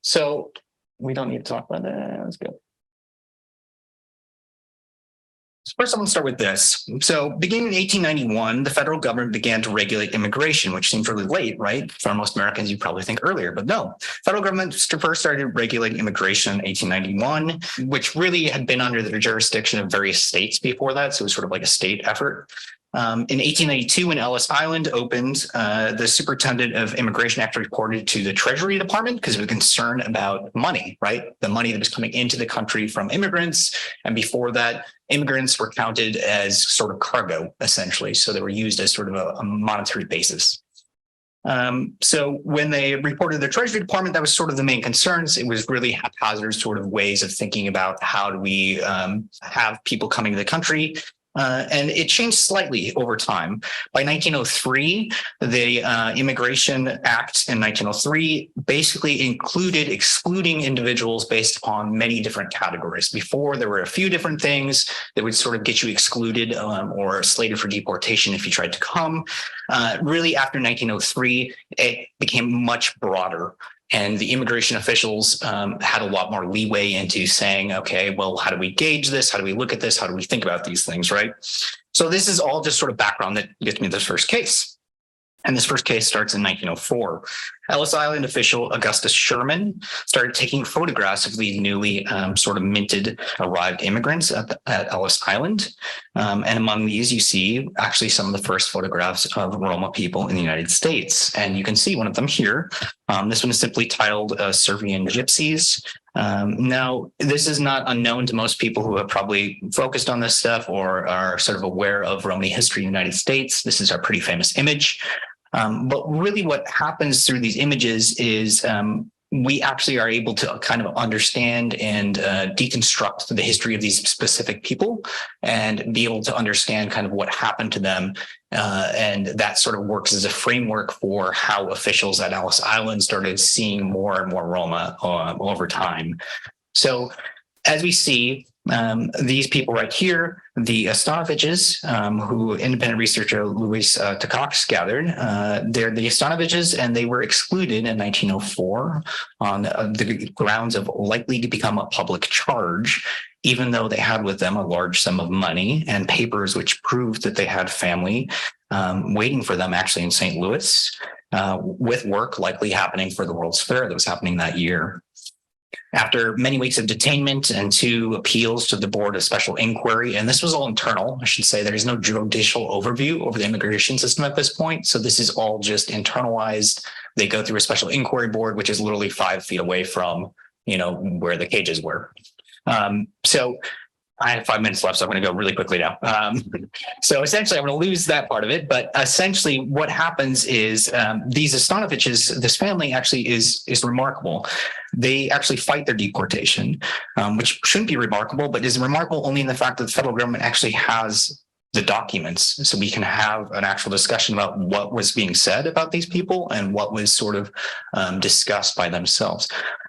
So we don't need to talk about that. Let's go. So first, I'm going to start with this. So beginning in 1891, the federal government began to regulate immigration, which seems really late, right? For most Americans, you probably think earlier, but no. Federal government first started regulating immigration in 1891, which really had been under the jurisdiction of various states before that. So it was sort of like a state effort. In 1892, when Ellis Island opened, the superintendent of immigration actually reported to the Treasury Department because of a concern about money, right? The money that was coming into the country from immigrants. And before that, immigrants were counted as sort of cargo, essentially. So they were used as sort of a monetary basis. So when they reported to the Treasury Department, that was sort of the main concerns. It was really haphazard sort of ways of thinking about how do we have people coming to the country. And it changed slightly over time. By 1903, the Immigration Act in 1903 basically included excluding individuals based upon many different categories. Before, there were a few different things that would sort of get you excluded or slated for deportation if you tried to come. Really, after 1903, it became much broader. And the immigration officials had a lot more leeway into saying, okay, well, how do we gauge this? How do we look at this? How do we think about these things, right? So this is all just sort of background that gets me to this first case. And this first case starts in 1904. Ellis Island official Augustus Sherman started taking photographs of these newly sort of minted arrived immigrants at Ellis Island. And among these, you see actually some of the first photographs of Roma people in the United States. And you can see one of them here. This one is simply titled Serbian Gypsies. Now, this is not unknown to most people who have probably focused on this stuff or are sort of aware of Romani history in the United States. This is our pretty famous image. But really what happens through these images is we actually are able to kind of understand and deconstruct the history of these specific people and be able to understand kind of what happened to them. And that sort of works as a framework for how officials at Ellis Island started seeing more and more Roma over time. So as we see, these people right here, the Stanoviches, who independent researcher Louis Costache gathered, they're the Stanoviches, and they were excluded in 1904 on the grounds of likely to become a public charge, even though they had with them a large sum of money and papers which proved that they had family waiting for them actually in St. Louis, with work likely happening for the World's Fair that was happening that year. After many weeks of detainment and 2 appeals to the Board of Special Inquiry, and this was all internal, I should say, there is no judicial overview over the immigration system at this point. So this is all just internalized. They go through a special inquiry board, which is literally 5 feet away from, where the cages were. So I have 5 minutes left, so I'm going to go really quickly now. So essentially, I'm going to lose that part of it. But essentially, what happens is these Stanoviches, this family actually is remarkable. They actually fight their deportation, which shouldn't be remarkable, but is remarkable only in the fact that the federal government actually has the documents, so we can have an actual discussion about what was being said about these people and what was sort of discussed by themselves.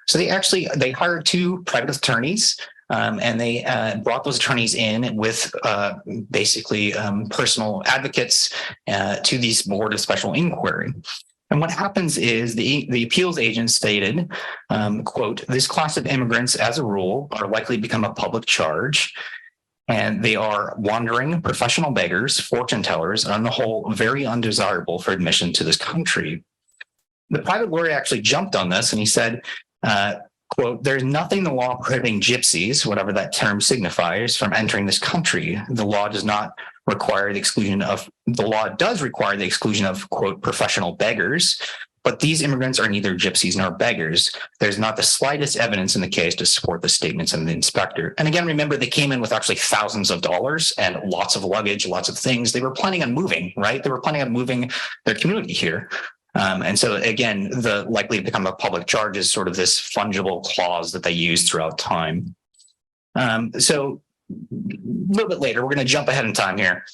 So they hired 2 private attorneys. And they brought those attorneys in with basically personal advocates to these Board of Special Inquiry. And what happens is the appeals agent stated, quote, "This class of immigrants, as a rule, are likely to become a public charge, and they are wandering professional beggars, fortune tellers, and on the whole, very undesirable for admission to this country." The private lawyer actually jumped on this, and he said, quote, "There's nothing in the law prohibiting gypsies, whatever that term signifies, from entering this country. The law does require the exclusion of, quote, professional beggars, but these immigrants are neither gypsies nor beggars. There's not the slightest evidence in the case to support the statements of the inspector." And again, remember, they came in with actually thousands of dollars and lots of luggage, lots of things. They were planning on moving, right? They were planning on moving their community here. And so, again, the likely to become a public charge is sort of this fungible clause that they use throughout time. So a little bit later, we're going to jump ahead in time here.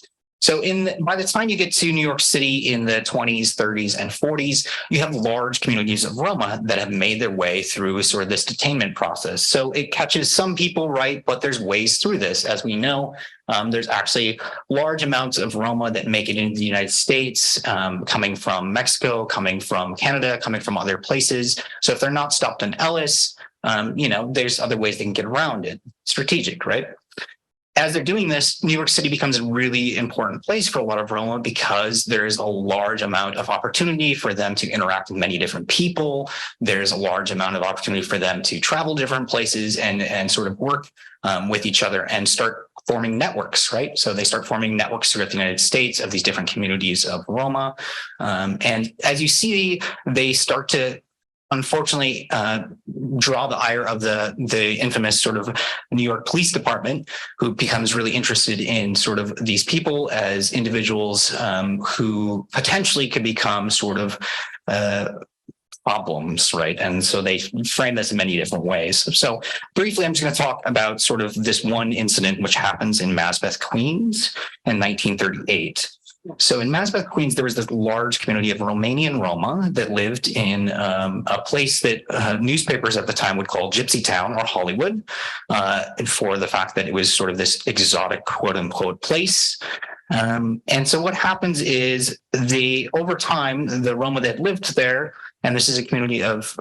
So by the time you get to New York City in the 20s, 30s, and 40s, you have large communities of Roma that have made their way through sort of this detainment process. So it catches some people, right? But there's ways through this. As we know, there's actually large amounts of Roma that make it into the United States, coming from Mexico, coming from Canada, coming from other places. So if they're not stopped in Ellis, there's other ways they can get around it. Strategic, right? As they're doing this, New York City becomes a really important place for a lot of Roma because there's a large amount of opportunity for them to interact with many different people. There's a large amount of opportunity for them to travel different places and sort of work with each other and start forming networks, right? So they start forming networks throughout the United States of these different communities of Roma. And as you see, they start to unfortunately draw the ire of the infamous sort of New York Police Department, who becomes really interested in sort of these people as individuals who potentially could become sort of problems, right? And so they frame this in many different ways. So briefly, I'm just going to talk about sort of this one incident which happens in Masbeth, Queens in 1938. So in Masbeth, Queens, there was this large community of Romanian Roma that lived in a place that newspapers at the time would call Gypsy Town or Hollywood, for the fact that it was sort of this exotic, quote unquote, place. And so what happens is over time, the Roma that lived there And this is a community of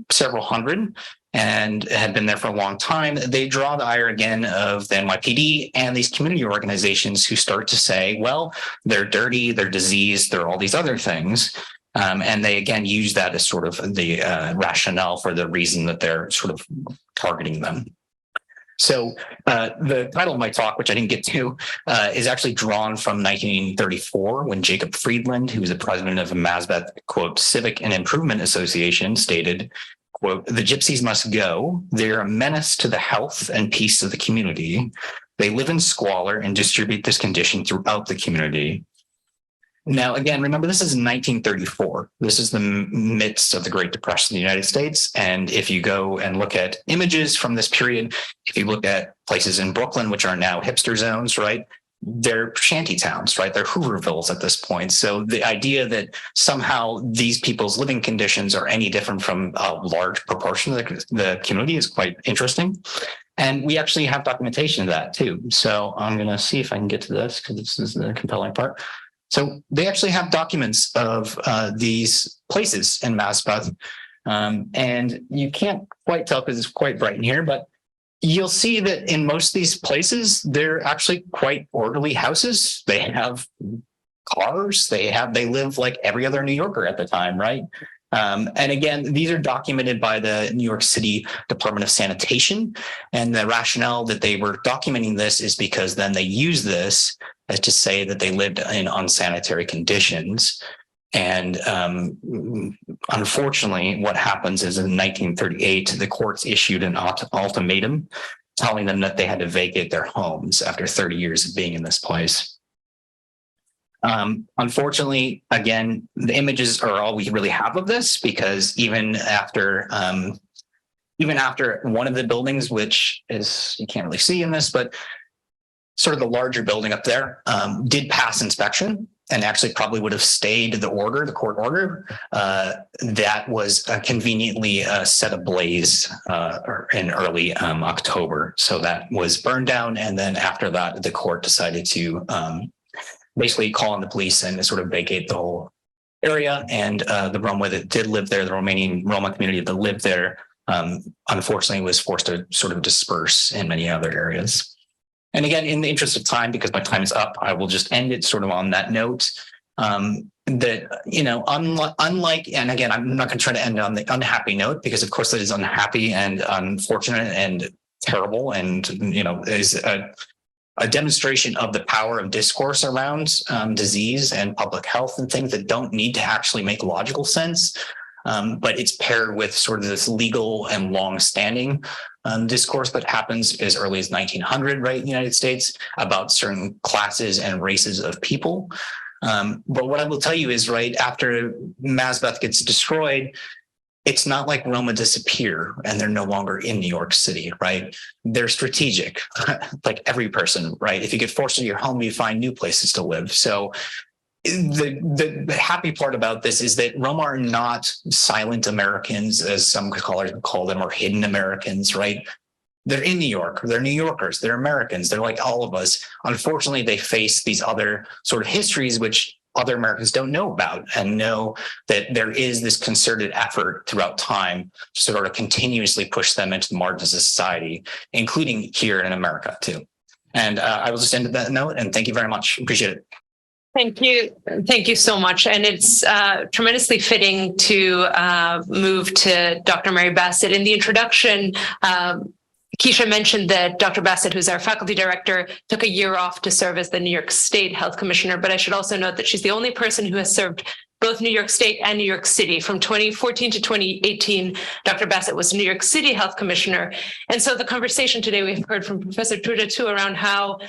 several hundred and had been there for a long time. They draw the ire again of the NYPD and these community organizations who start to say, well, they're dirty, they're diseased, they're all these other things. And they again use that as sort of the rationale for the reason that they're sort of targeting them. So the title of my talk, which I didn't get to, is actually drawn from 1934 when Jacob Friedland, who was the president of Mazbeth, quote, Civic and Improvement Association, stated, quote, the gypsies must go. They're a menace to the health and peace of the community. They live in squalor and distribute this condition throughout the community. Now, again, remember, this is 1934. This is the midst of the Great Depression in the United States. And if you go and look at images from this period, if you look at places in Brooklyn, which are now hipster zones, right, they're shanty towns, right? They're Hoovervilles at this point. So the idea that somehow these people's living conditions are any different from a large proportion of the community is quite interesting. And we actually have documentation of that too. So I'm going to see if I can get to this because this is the compelling part. So they actually have documents of these places in Mazbeth. And you can't quite tell because it's quite bright in here, but you'll see that in most of these places, they're actually quite orderly houses. They have cars, they live like every other New Yorker at the time, right? And again, these are documented by the New York City Department of Sanitation. And the rationale that they were documenting this is because then they use this as to say that they lived in unsanitary conditions. And unfortunately, what happens is in 1938, the courts issued an ultimatum telling them that they had to vacate their homes after 30 years of being in this place. Unfortunately, again, the images are all we really have of this, because even after one of the buildings, which is, you can't really see in this, but sort of the larger building up there, did pass inspection and actually probably would have stayed the court order, that was conveniently set ablaze in early October. So that was burned down. And then after that, the court decided to basically call on the police and sort of vacate the whole area. And the Roma that did live there, the Romanian Roma community that lived there, unfortunately was forced to sort of disperse in many other areas. And again, in the interest of time, because my time is up, I will just end it sort of on that note. That, you know, unlike, and again, I'm not going to try to end on the unhappy note, because of course that is unhappy and unfortunate and terrible, and, you know, is a demonstration of the power of discourse around disease and public health and things that don't need to actually make logical sense. But it's paired with sort of this legal and long-standing discourse that happens as early as 1900, right, in the United States, about certain classes and races of people. But what I will tell you is, right, after Mazbeth gets destroyed, it's not like Roma disappear and they're no longer in New York City, right? They're strategic, like every person, right? If you get forced into your home, you find new places to live. So the happy part about this is that Roma are not silent Americans, as some scholars call them, or hidden Americans, right? They're in New York, they're New Yorkers, they're Americans, they're like all of us. Unfortunately, they face these other sort of histories, which other Americans don't know about, and know that there is this concerted effort throughout time to sort of continuously push them into the margins of society, including here in America too. And I will just end at that note, and thank you very much. Appreciate it.
Thank you. Thank you so much. And it's tremendously fitting to move to Dr. Mary Bassett. In the introduction, Keisha mentioned that Dr. Bassett, who's our faculty director, took a year off to serve as the New York State Health Commissioner. But I should also note that she's the only person who has served both New York State and New York City. From 2014 to 2018, Dr. Bassett was New York City Health Commissioner. And so the conversation today, we've heard from Professor Turda too, around how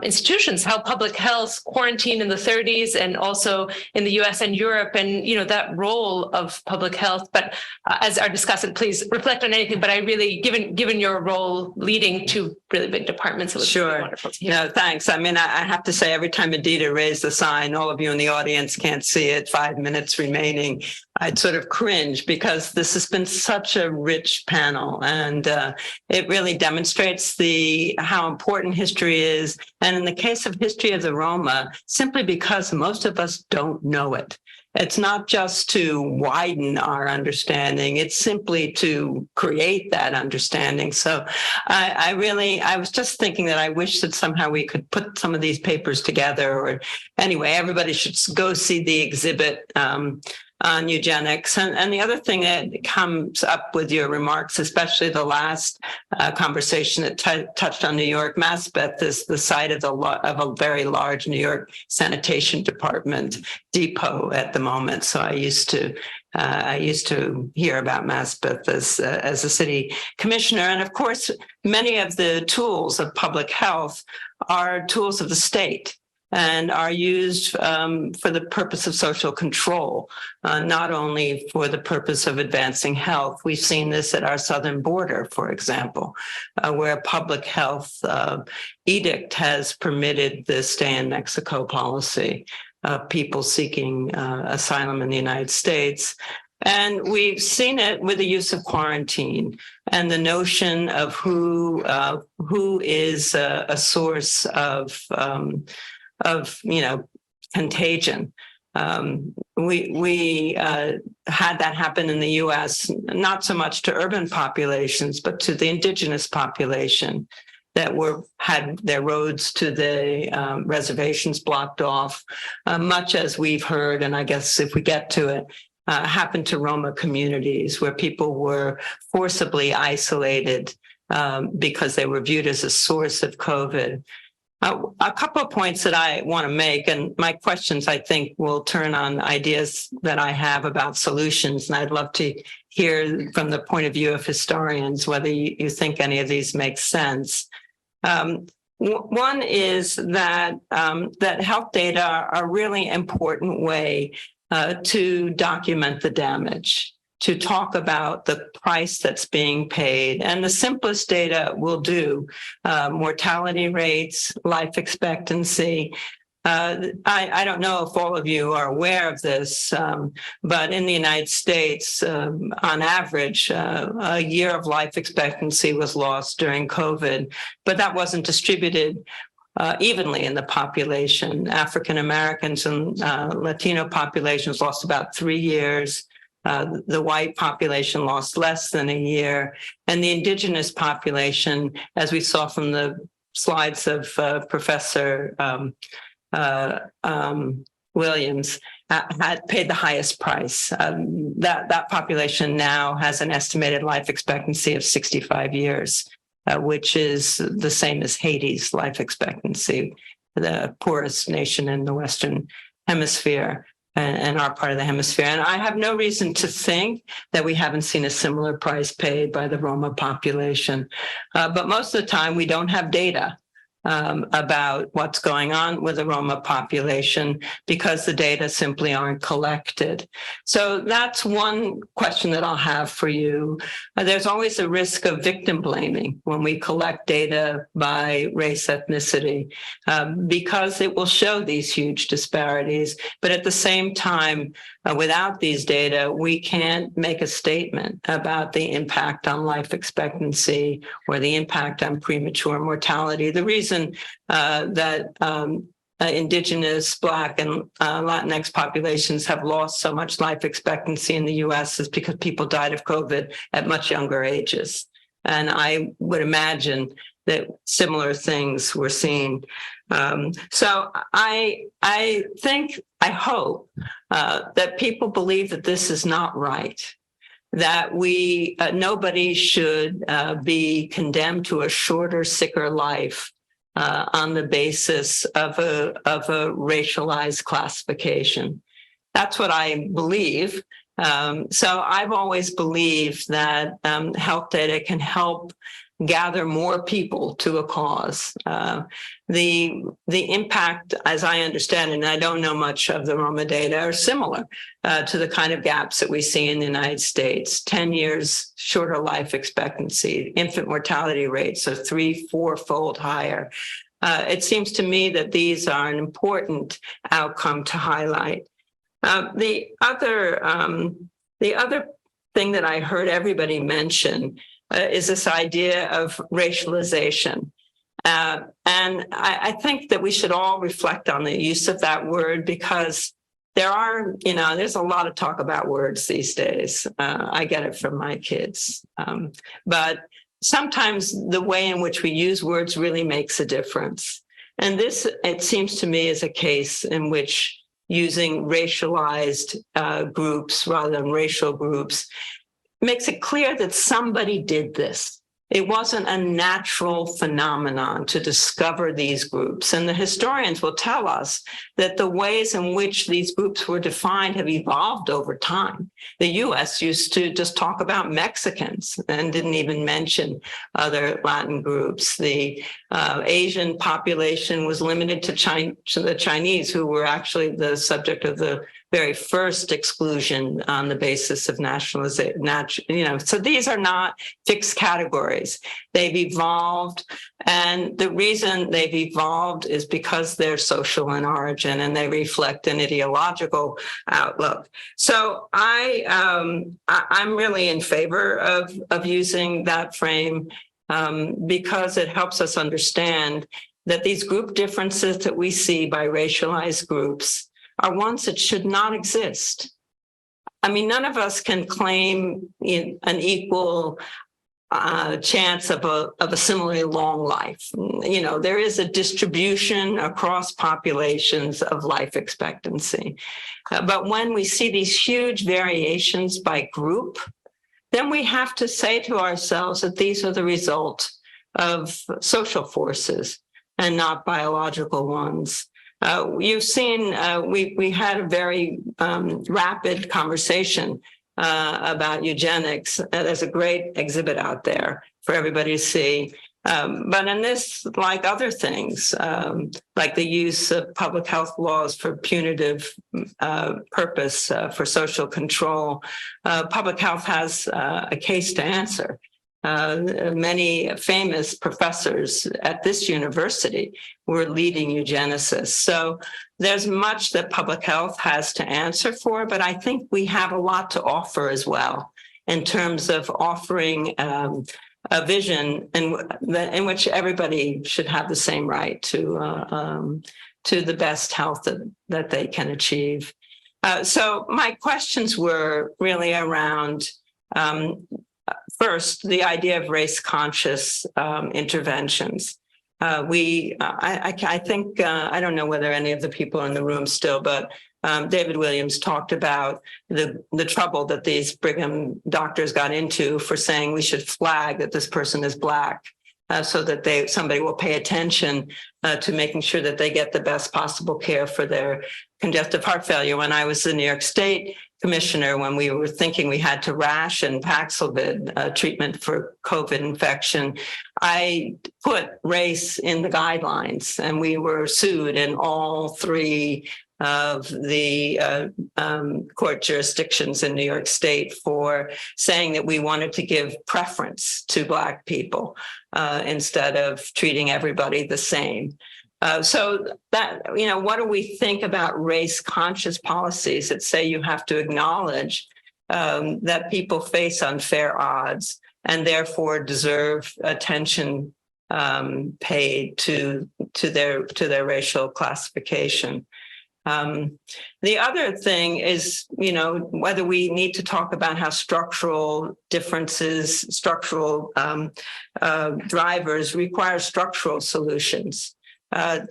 institutions, how public health quarantine in the 30s and also in the US and Europe, and, you know, that role of public health. But as our discussant, please reflect on anything. But I really, given your role leading two really big departments, it was really wonderful to hear.
No, thanks. I mean, I have to say, every time Adita raised the sign, all of you in the audience can't see it, 5 minutes remaining, I'd sort of cringe, because this has been such a rich panel, and it really demonstrates how important history is. And in the case of history of the Roma, simply because most of us don't know it. It's not just to widen our understanding, it's simply to create that understanding. So I was just thinking that I wish that somehow we could put some of these papers together, or anyway, everybody should go see the exhibit on eugenics. And the other thing that comes up with your remarks, especially the last conversation that touched on New York, Maspeth is the site of a very large New York sanitation department depot at the moment. So I used to hear about Maspeth as a city commissioner. And of course, many of the tools of public health are tools of the state and are used for the purpose of social control, not only for the purpose of advancing health. We've seen this at our southern border, for example, where a public health edict has permitted the stay in Mexico policy of people seeking asylum in the United States. And we've seen it with the use of quarantine and the notion of who is a source of contagion. We had that happen in the U.S., not so much to urban populations, but to the indigenous population that had their roads to the reservations blocked off, much as we've heard, and I guess if we get to it, happened to Roma communities where people were forcibly isolated because they were viewed as a source of COVID. A couple of points that I want to make, and my questions, I think, will turn on ideas that I have about solutions. And I'd love to hear from the point of view of historians whether you think any of these make sense. One is that health data are a really important way to document the damage, to talk about the price that's being paid. And the simplest data will do mortality rates, life expectancy. I don't know if all of you are aware of this, but in the United States, on average, a year of life expectancy was lost during COVID, but that wasn't distributed evenly in the population. African Americans and Latino populations lost about 3 years. The white population lost less than a year, and the indigenous population, as we saw from the slides of Professor Williams, had paid the highest price. That population now has an estimated life expectancy of 65 years, which is the same as Haiti's life expectancy, the poorest nation in the Western Hemisphere. And our part of the hemisphere. And I have no reason to think that we haven't seen a similar price paid by the Roma population. But most of the time, we don't have data about what's going on with the Roma population because the data simply aren't collected. So that's one question that I'll have for you. There's always a risk of victim blaming when we collect data by race, ethnicity, because it will show these huge disparities. But at the same time, without these data, we can't make a statement about the impact on life expectancy or the impact on premature mortality. The reason that indigenous, Black, and Latinx populations have lost so much life expectancy in the U.S. is because people died of COVID at much younger ages. And I would imagine that similar things were seen. So I hope that people believe that this is not right, that nobody should be condemned to a shorter, sicker life on the basis of a racialized classification. That's what I believe. So I've always believed that health data can help gather more people to a cause. The impact, as I understand it, and I don't know much of the Roma data, are similar to the kind of gaps that we see in the United States. 10 years shorter life expectancy, infant mortality rates are 3-4-fold higher. It seems to me that these are an important outcome to highlight. The other thing that I heard everybody mention is this idea of racialization. And I think that we should all reflect on the use of that word, because there are, there's a lot of talk about words these days. I get it from my kids. But sometimes the way in which we use words really makes a difference. And this, it seems to me, is a case in which using racialized groups rather than racial groups makes it clear that somebody did this. It wasn't a natural phenomenon to discover these groups. And the historians will tell us that the ways in which these groups were defined have evolved over time. The US used to just talk about Mexicans and didn't even mention other Latin groups. The Asian population was limited to the Chinese, who were actually the subject of the very first exclusion on the basis of nationalization. So these are not fixed categories. They've evolved, and the reason they've evolved is because they're social in origin and they reflect an ideological outlook. So I'm really in favor of using that frame because it helps us understand that these group differences that we see by racialized groups are ones that should not exist. I mean, none of us can claim an equal chance of a similarly long life. There is a distribution across populations of life expectancy. But when we see these huge variations by group, then we have to say to ourselves that these are the result of social forces and not biological ones. You've seen, we had a very rapid conversation about eugenics. There's a great exhibit out there for everybody to see. But in this, like other things, like the use of public health laws for punitive purpose for social control, public health has a case to answer. Many famous professors at this university were leading eugenicists. So there's much that public health has to answer for, but I think we have a lot to offer as well in terms of offering a vision in which everybody should have the same right to the best health that they can achieve. So my questions were really around first, the idea of race-conscious interventions. I think, I don't know whether any of the people in the room still, but David Williams talked about the trouble that these Brigham doctors got into for saying we should flag that this person is Black so that somebody will pay attention to making sure that they get the best possible care for their congestive heart failure. When I was the New York State commissioner, when we were thinking we had to ration Paxlovid treatment for COVID infection, I put race in the guidelines, and we were sued in all three of the court jurisdictions in New York State for saying that we wanted to give preference to Black people instead of treating everybody the same. So that, what do we think about race-conscious policies that say you have to acknowledge that people face unfair odds and therefore deserve attention paid to their racial classification? The other thing is, whether we need to talk about how structural differences, structural drivers require structural solutions.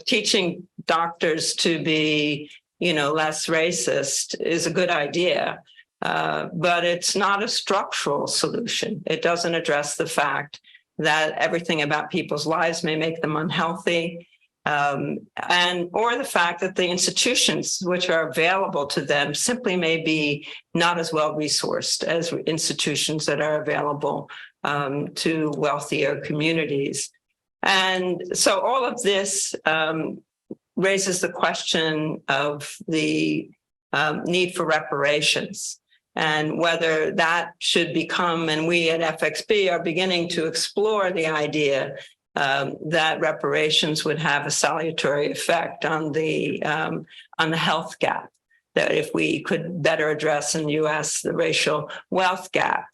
Teaching doctors to be, less racist is a good idea, but it's not a structural solution. It doesn't address the fact that everything about people's lives may make them unhealthy, or the fact that the institutions which are available to them simply may be not as well resourced as institutions that are available to wealthier communities. And so all of this raises the question of the need for reparations and whether that should become, and we at FXB are beginning to explore the idea that reparations would have a salutary effect on the health gap, that if we could better address in the US the racial wealth gap,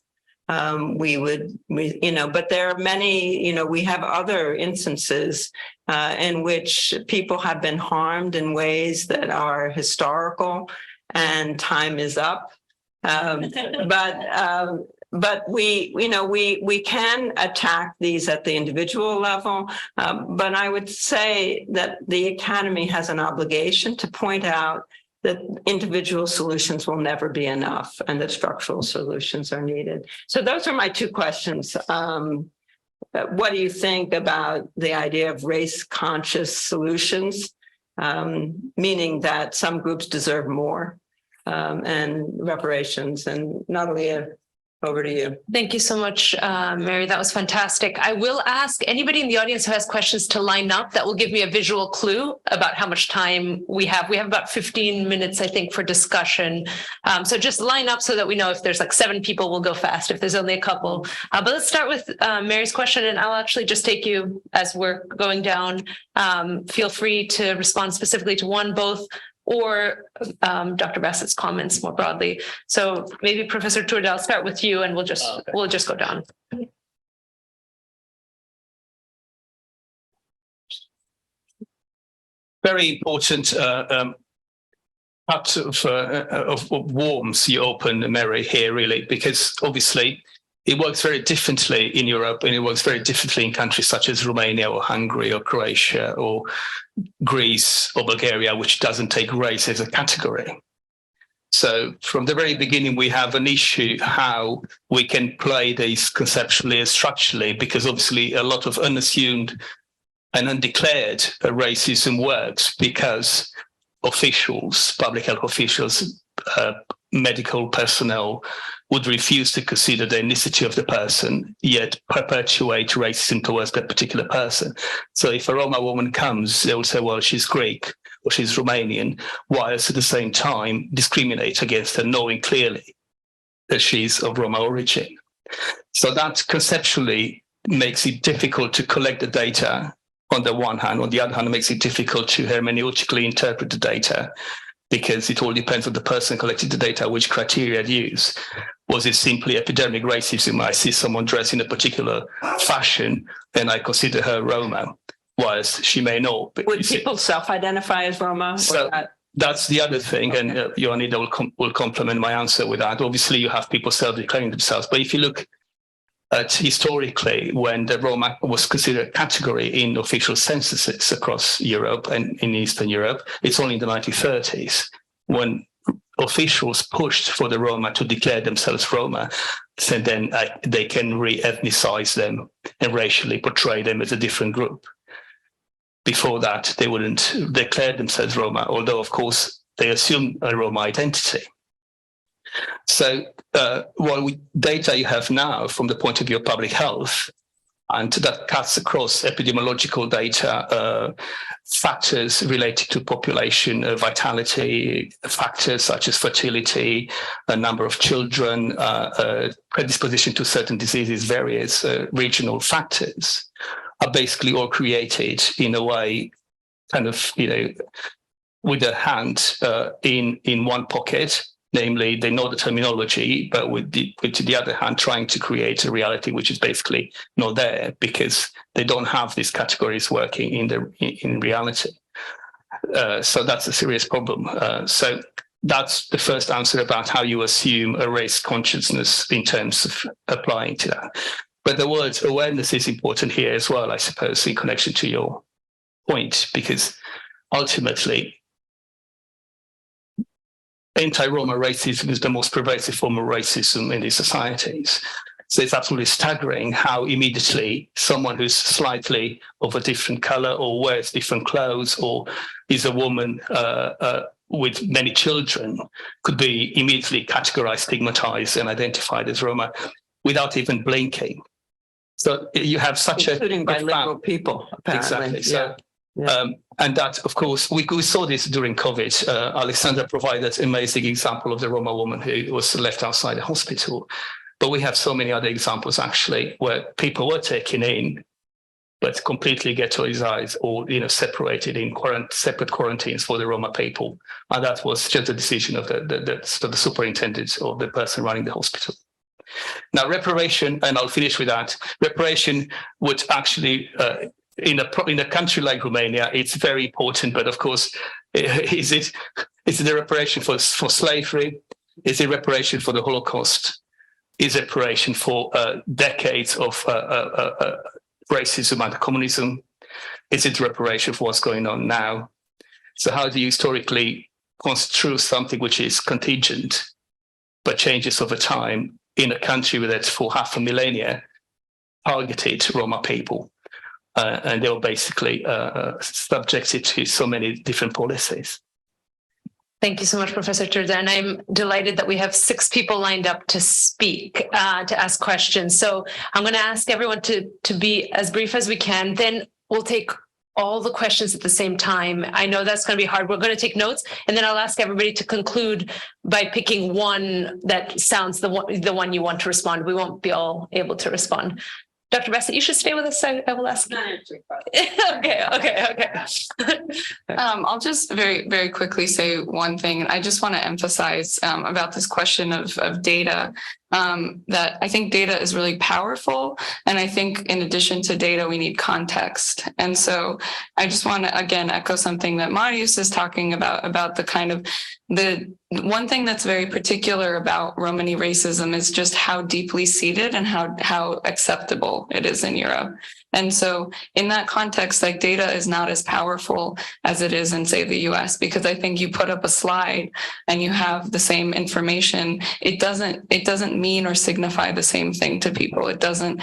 we would, but there are many, we have other instances in which people have been harmed in ways that are historical and time is up. But we can attack these at the individual level. But I would say that the Academy has an obligation to point out that individual solutions will never be enough and that structural solutions are needed. So those are my two questions. What do you think about the idea of race-conscious solutions, meaning that some groups deserve more and reparations? And Natalia, over to you.
Thank you so much, Mary. That was fantastic. I will ask anybody in the audience who has questions to line up. That will give me a visual clue about how much time we have. We have about 15 minutes, I think, for discussion. So just line up so that we know if there's like 7 people, we'll go fast. If there's only a couple. But let's start with Mary's question, and I'll actually just take you as we're going down. Feel free to respond specifically to one, both, or Dr. Bassett's comments more broadly. So maybe Professor Turda, I'll start with you, and we'll just go down.
Very important part of warmth you open, Mary, here, really, because obviously it works very differently in Europe, and it works very differently in countries such as Romania or Hungary or Croatia or Greece or Bulgaria, which doesn't take race as a category. So from the very beginning, we have an issue how we can play these conceptually and structurally, because obviously a lot of unassumed and undeclared racism works because officials, public health officials, medical personnel would refuse to consider the ethnicity of the person, yet perpetuate racism towards that particular person. So if a Roma woman comes, they will say, well, she's Greek or she's Romanian, whilst at the same time discriminate against her, knowing clearly that she's of Roma origin. So that conceptually makes it difficult to collect the data on the one hand. On the other hand, it makes it difficult to hermeneutically interpret the data, because it all depends on the person collecting the data, which criteria to use. Was it simply epidemic racism? I see someone dressed in a particular fashion and I consider her Roma, whilst she may not.
Would people self-identify as Roma?
So that's the other thing, and Ioanida will complement my answer with that. Obviously, you have people self-declaring themselves, but if you look at historically, when the Roma was considered a category in official censuses across Europe and in Eastern Europe, it's only in the 1930s when officials pushed for the Roma to declare themselves Roma, so then they can re-ethnicize them and racially portray them as a different group. Before that, they wouldn't declare themselves Roma, although, of course, they assume a Roma identity. So data you have now from the point of view of public health, and that cuts across epidemiological data, factors related to population vitality, factors such as fertility, a number of children, predisposition to certain diseases, various regional factors are basically all created in a way, kind of, with a hand in one pocket. Namely, they know the terminology, but with the other hand, trying to create a reality which is basically not there because they don't have these categories working in reality. So that's a serious problem. So that's the first answer about how you assume a race consciousness in terms of applying to that. But the word awareness is important here as well, I suppose, in connection to your point, because ultimately, anti-Roma racism is the most pervasive form of racism in these societies. So it's absolutely staggering how immediately someone who's slightly of a different color or wears different clothes or is a woman with many children could be immediately categorized, stigmatized, and identified as Roma without even blinking. So you have such
including by liberal people, apparently.
Exactly. So, and that, of course, we saw this during COVID. Alexandra provided an amazing example of the Roma woman who was left outside the hospital. But we have so many other examples, actually, where people were taken in, but completely ghettoized or, separated in separate quarantines for the Roma people. And that was just a decision of the superintendent or the person running the hospital. Now, reparation, and I'll finish with that, reparation would actually... in a country like Romania, it's very important, but of course, is it Is it a reparation for slavery? Is it reparation for the Holocaust? Is it reparation for decades of racism and communism? Is it reparation for what's going on now? So how do you historically construe something which is contingent but changes over time in a country that's for half a millennia targeted Roma people? And they were basically subjected to so many different policies.
Thank you so much, Professor Turda. And I'm delighted that we have 6 people lined up to speak, to ask questions. So I'm going to ask everyone to be as brief as we can. Then we'll take all the questions at the same time. I know that's going to be hard. We're going to take notes, and then I'll ask everybody to conclude by picking one that sounds the one you want to respond. We won't be all able to respond. Dr. Bassett, you should stay with us. I will ask. Okay.
I'll just very, very quickly say one thing. I just want to emphasize about this question of data, that I think data is really powerful. And I think in addition to data, we need context. And so I just want to, again, echo something that Marius is talking about the kind of the one thing that's very particular about Romani racism is just how deeply seated and how acceptable it is in Europe. And so in that context, like data is not as powerful as it is in, say, the US, because I think you put up a slide and you have the same information. It doesn't mean or signify the same thing to people. It doesn't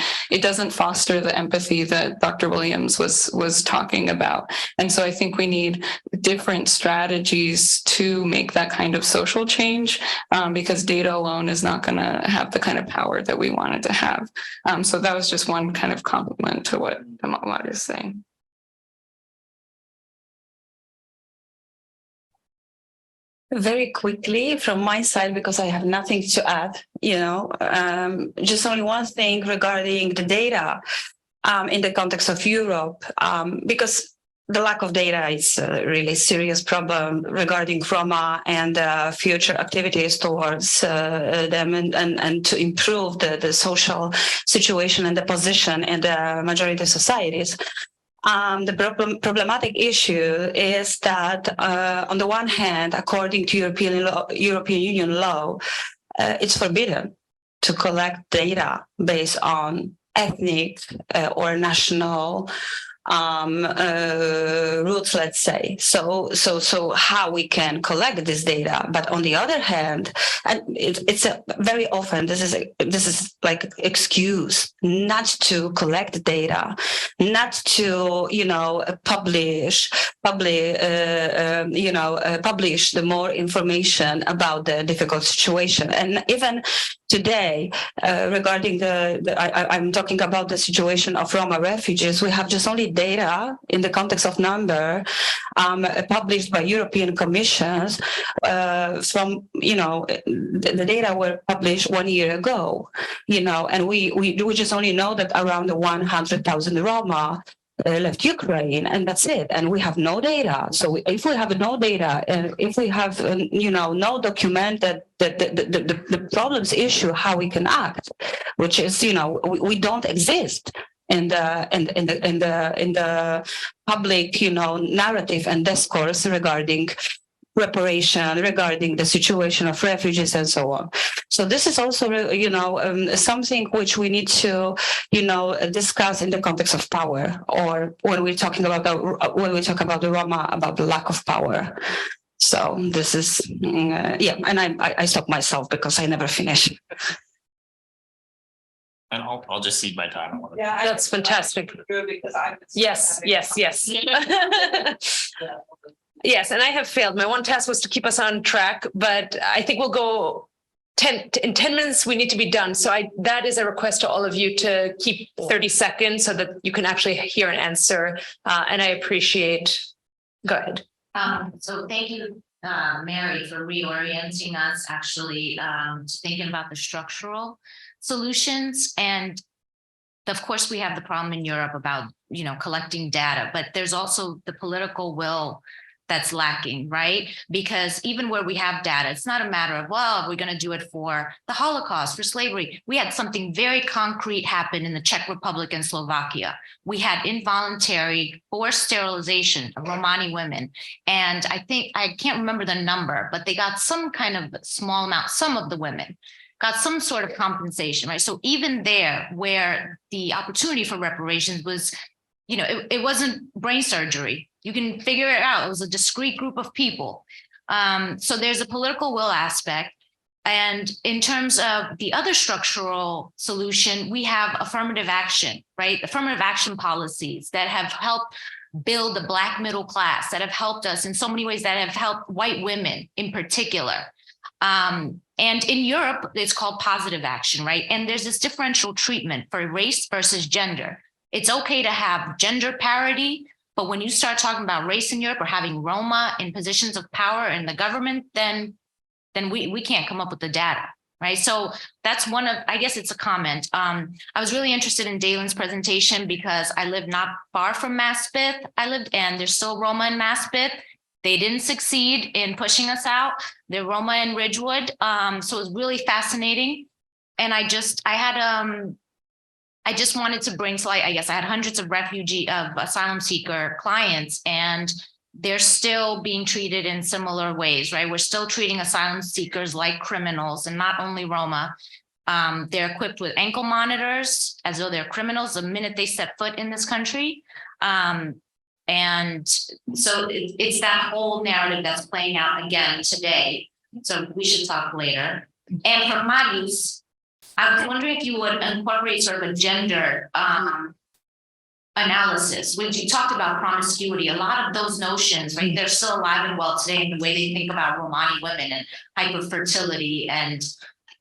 foster the empathy that Dr. Williams was talking about. And so I think we need different strategies to make that kind of social change, because data alone is not going to have the kind of power that we wanted to have. So that was just one kind of compliment to what Marius is saying.
Very quickly from my side, because I have nothing to add, just only one thing regarding the data in the context of Europe, because the lack of data is a really serious problem regarding Roma and future activities towards them and to improve the social situation and the position in the majority societies. The problematic issue is that on the one hand, according to European Union law, it's forbidden to collect data based on ethnic or national roots, let's say. So how we can collect this data? But on the other hand, and it's very often this is like excuse not to collect data, not to publish the more information about the difficult situation. And even today, regarding I'm talking about the situation of Roma refugees, we have just only data in the context of number published by European commissions from, the data were published 1 year ago, and we just only know that around 100,000 Roma left Ukraine, and that's it. And we have no data. So if we have no data, and if we have no document that the problems issue, how we can act, which is we don't exist in the public narrative and discourse regarding reparation, regarding the situation of refugees and so on. So this is also something which we need to discuss in the context of power, or when we talk about the Roma, about the lack of power. So this is and I stop myself because I never finish.
And I'll just cede my time.
Yeah, that's fantastic. Yes. Yes, and I have failed. My one task was to keep us on track, but I think we'll go in 10 minutes, we need to be done. So that is a request to all of you to keep 30 seconds so that you can actually hear an answer. And I appreciate, go ahead.
So thank you, Mary, for reorienting us actually to thinking about the structural solutions. And of course, we have the problem in Europe about, collecting data, but there's also the political will that's lacking, right? Because even where we have data, it's not a matter of, well, we're going to do it for the Holocaust, for slavery. We had something very concrete happen in the Czech Republic and Slovakia. We had involuntary forced sterilization of Romani women. And I can't remember the number, but they got some kind of small amount, some of the women got some sort of compensation, right? So even there, where the opportunity for reparations was, it wasn't brain surgery. You can figure it out. It was a discrete group of people. So there's a political will aspect. And in terms of the other structural solution, we have affirmative action, right? Affirmative action policies that have helped build the Black middle class, that have helped us in so many ways, that have helped white women in particular. And in Europe, it's called positive action, right? And there's this differential treatment for race versus gender. It's okay to have gender parity, but when you start talking about race in Europe or having Roma in positions of power in the government, then we can't come up with the data, right? So that's one of, I guess it's a comment. I was really interested in Dalen's presentation because I live not far from Maspeth. And there's still Roma in Maspeth. They didn't succeed in pushing us out. They're Roma in Ridgewood. So it was really fascinating. And I just wanted to bring to light, I guess I had hundreds of asylum seeker clients, and they're still being treated in similar ways, right? We're still treating asylum seekers like criminals, and not only Roma. They're equipped with ankle monitors as though they're criminals the minute they step foot in this country. And so it's that whole narrative that's playing out again today. So we should talk later. And for Marius, I was wondering if you would incorporate sort of a gender analysis. When you talked about promiscuity, a lot of those notions, right, they're still alive and well today in the way they think about Romani women and hyperfertility and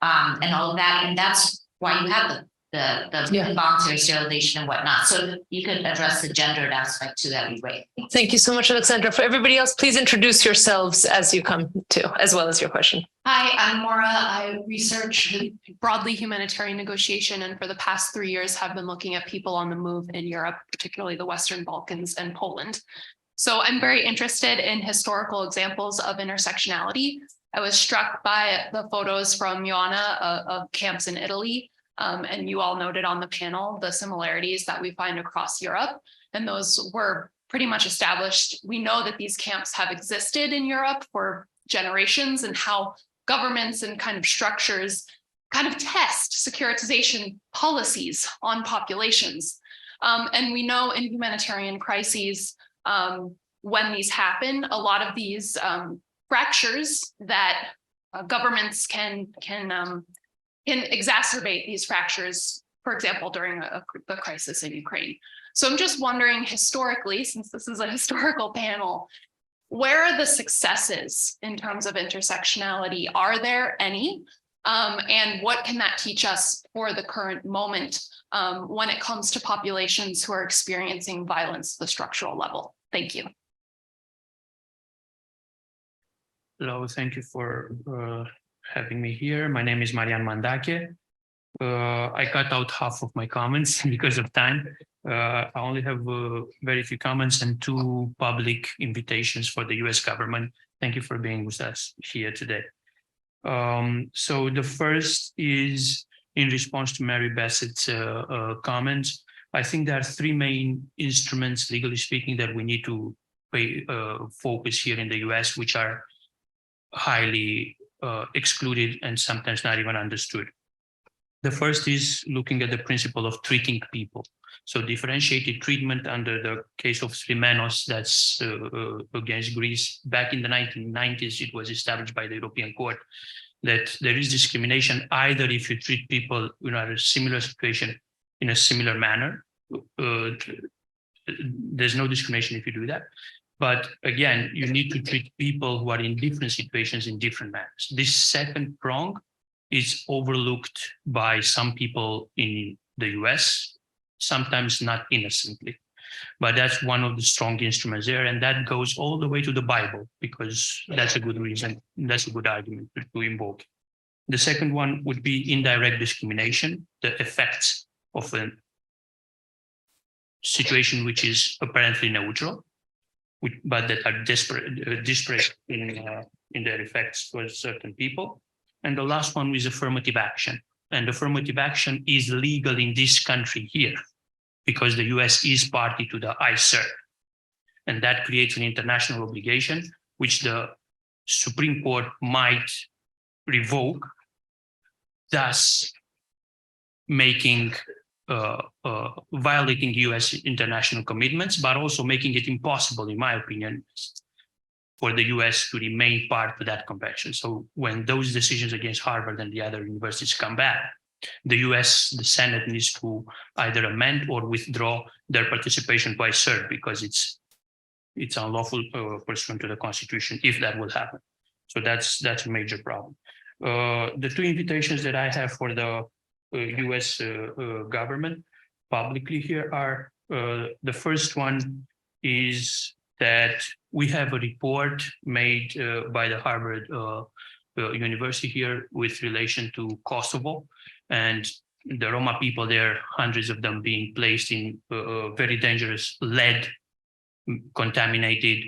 all of that. And that's why you have the involuntary sterilization and whatnot. So you could address the gendered aspect to that, would be great.
Thank you so much, Alexandra. For everybody else, please introduce yourselves as you come to, as well as your question.
Hi, I'm Maura. I research broadly humanitarian negotiation, and for the past 3 years have been looking at people on the move in Europe, particularly the Western Balkans and Poland. So I'm very interested in historical examples of intersectionality. I was struck by the photos from Joanna of camps in Italy. And you all noted on the panel the similarities that we find across Europe, and those were pretty much established. We know that these camps have existed in Europe for generations, and how governments and kind of structures kind of test securitization policies on populations. And we know in humanitarian crises, when these happen, a lot of these fractures that governments can exacerbate these fractures, for example, during the crisis in Ukraine. So I'm just wondering, historically, since this is a historical panel, where are the successes in terms of intersectionality? Are there any? And what can that teach us for the current moment when it comes to populations who are experiencing violence at the structural level? Thank you.
Hello, thank you for having me here. My name is Marian Mandake. I cut out half of my comments because of time. I only have very few comments and 2 public invitations for the US government. Thank you for being with us here today. So the first is in response to Mary Bassett's comments. I think there are 3 main instruments, legally speaking, that we need to focus here in the US, which are highly excluded and sometimes not even understood. The first is looking at the principle of treating people. So differentiated treatment under the case of Slimenos, that's against Greece. Back in the 1990s, it was established by the European Court that there is discrimination either if you treat people in a similar situation in a similar manner. There's no discrimination if you do that. But again, you need to treat people who are in different situations in different manners. This second prong is overlooked by some people in the US, sometimes not innocently. But that's one of the strong instruments there. And that goes all the way to the Bible, because that's a good reason. That's a good argument to invoke. The second one would be indirect discrimination, the effects of a situation which is apparently neutral. but that are disparate in their effects towards certain people. And the last one is affirmative action. And affirmative action is legal in this country here because the US is party to the ICER. And that creates an international obligation, which the Supreme Court might revoke, thus making violating US international commitments, but also making it impossible, in my opinion, for the US to remain part of that convention. So when those decisions against Harvard and the other universities come back, the US, the Senate needs to either amend or withdraw their participation by cert because it's unlawful pursuant to the Constitution if that will happen. So that's a major problem. The two invitations that I have for the US government publicly here are, the first one is that we have a report made by the Harvard University here with relation to Kosovo and the Roma people there, hundreds of them being placed in very dangerous lead contaminated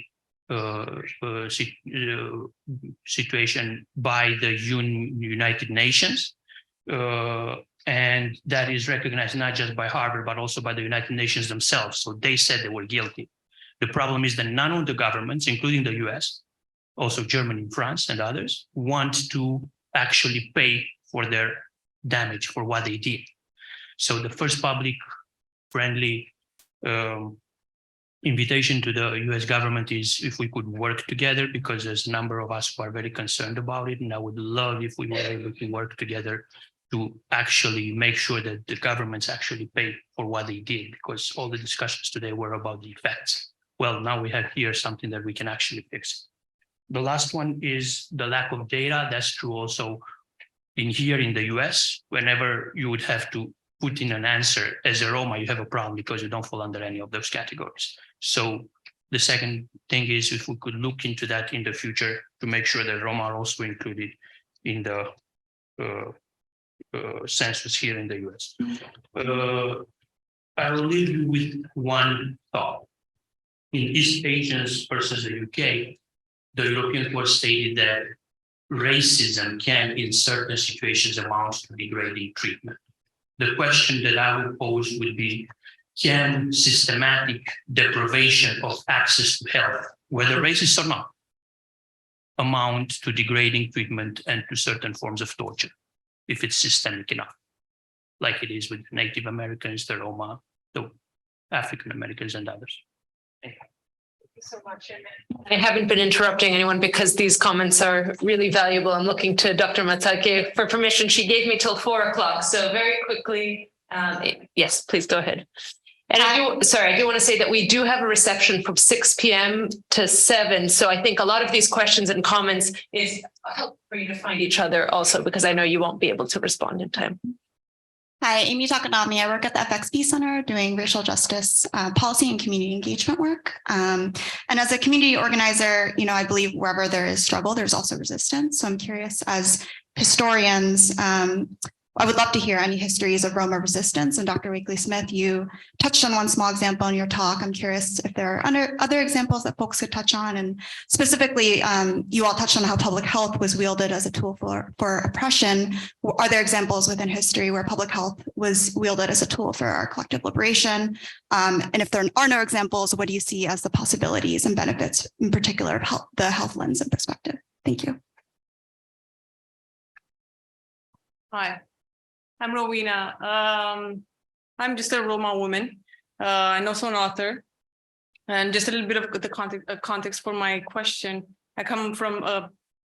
situation by the United Nations. And that is recognized not just by Harvard, but also by the United Nations themselves. So they said they were guilty. The problem is that none of the governments, including the US, also Germany, France, and others, want to actually pay for their damage for what they did. So the first public friendly invitation to the US government is if we could work together, because there's a number of us who are very concerned about it. And I would love if we were able to work together to actually make sure that the governments actually pay for what they did, because all the discussions today were about the effects. Well, now we have here something that we can actually fix. The last one is the lack of data. That's true also in here in the US. Whenever you would have to put in an answer as a Roma, you have a problem because you don't fall under any of those categories. So the second thing is if we could look into that in the future to make sure that Roma are also included in the census here in the US. I will leave you with one thought. In East Asians versus the UK, the European Court stated that racism can, in certain situations, amount to degrading treatment. The question that I would pose would be, can systematic deprivation of access to health, whether racist or not, amount to degrading treatment and to certain forms of torture, if it's systemic enough, like it is with Native Americans, the Roma, the African Americans, and others? Thank you
so much. I haven't been interrupting anyone because these comments are really valuable. I'm looking to Dr. Matake for permission. She gave me till 4 o'clock. So very quickly, yes, please go ahead. And I do want to say that we do have a reception from 6 p.m. to 7. So I think a lot of these questions and comments is help for you to find each other also, because I know you won't be able to respond in time.
Hi, Amy Takanami. I work at the FXB Center doing racial justice policy and community engagement work. And as a community organizer, I believe wherever there is struggle, there's also resistance. So I'm curious, as historians, I would love to hear any histories of Roma resistance. And Dr. Wakeley-Smith, you touched on one small example in your talk. I'm curious if there are other examples that folks could touch on. And specifically, you all touched on how public health was wielded as a tool for oppression. Are there examples within history where public health was wielded as a tool for our collective liberation? And if there are no examples, what do you see as the possibilities and benefits, in particular, of the health lens and perspective? Thank you.
Hi. I'm Rowena. I'm just a Roma woman and also an author. And just a little bit of the context for my question. I come from a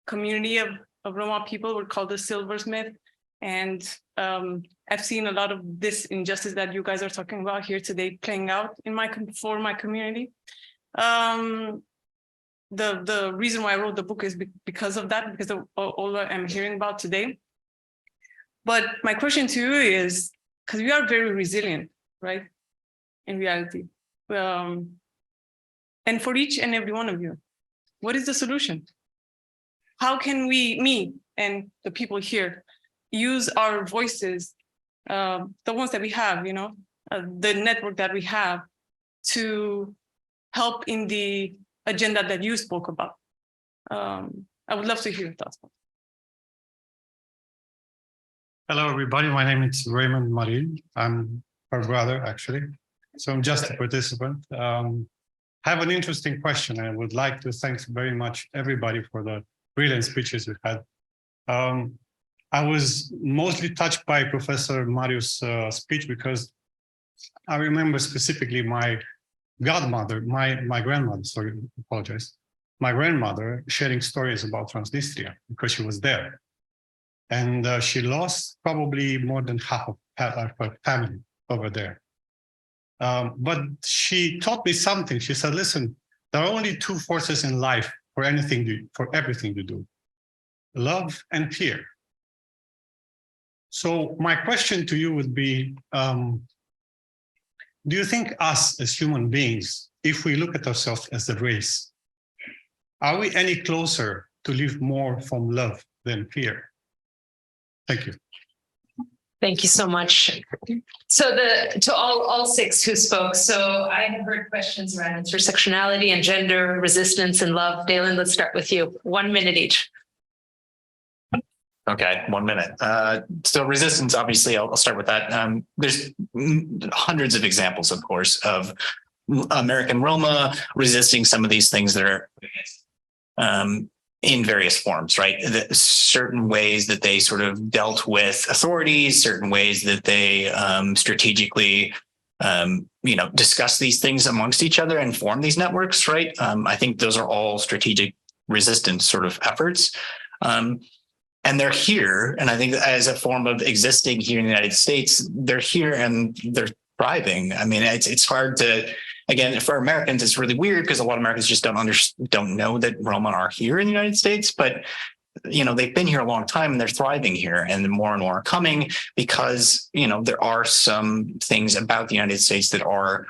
community of Roma people. We're called the Silversmith. And I've seen a lot of this injustice that you guys are talking about here today playing out in for my community. The reason why I wrote the book is because of that, because of all that I'm hearing about today. But my question to you is, because we are very resilient, right? In reality. And for each and every one of you, what is the solution? How can we, me and the people here, use our voices, the ones that we have, the network that we have, to help in the agenda that you spoke about. I would love to hear your thoughts.
Hello, everybody. My name is Raymond Marin. I'm her brother, actually. So I'm just a participant. I have an interesting question. I would like to thank very much everybody for the brilliant speeches we had. I was mostly touched by Professor Marius' speech because I remember specifically my godmother, my grandmother, sorry, apologize. My grandmother sharing stories about Transnistria because she was there. And she lost probably more than half of her family over there. But she taught me something. She said, listen, there are only two forces in life for everything you do, love and fear. So my question to you would be, do you think us as human beings, if we look at ourselves as a race, are we any closer to live more from love than fear? Thank you.
Thank you so much. So to all six who spoke, so I have heard questions around intersectionality and gender, resistance and love. Dalen, let's start with you. 1 minute each.
Okay, 1 minute. So resistance, obviously, I'll start with that. There's hundreds of examples, of course, of American Roma resisting some of these things that are in various forms, right? Certain ways that they sort of dealt with authorities, certain ways that they strategically, discuss these things amongst each other and form these networks, right? I think those are all strategic resistance sort of efforts. And they're here. And I think as a form of existing here in the United States, they're here and they're thriving. I mean, it's hard to, again, for Americans, it's really weird because a lot of Americans just don't know that Roma are here in the United States, but they've been here a long time and they're thriving here, and more are coming because, there are some things about the United States that are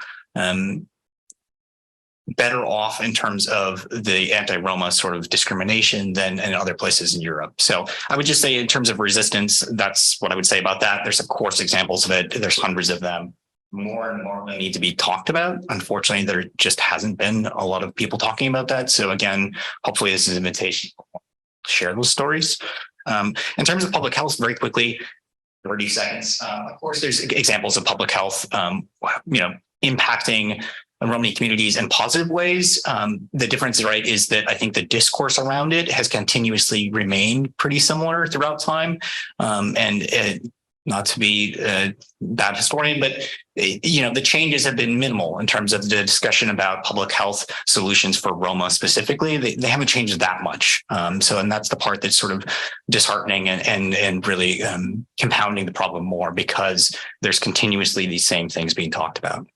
better off in terms of the anti-Roma sort of discrimination than in other places in Europe. So I would just say in terms of resistance, that's what I would say about that. There's of course examples of it. There's hundreds of them. More and more need to be talked about. Unfortunately, there just hasn't been a lot of people talking about that. So again, hopefully this is an invitation to share those stories. In terms of public health, very quickly, 30 seconds. Of course, there's examples of public health, impacting Romani communities in positive ways. The difference, right, is that I think the discourse around it has continuously remained pretty similar throughout time. Not to be a bad historian, but the changes have been minimal in terms of the discussion about public health solutions for Roma specifically. They haven't changed that much. And that's the part that's sort of disheartening and really compounding the problem more, because there's continuously these same things being talked about.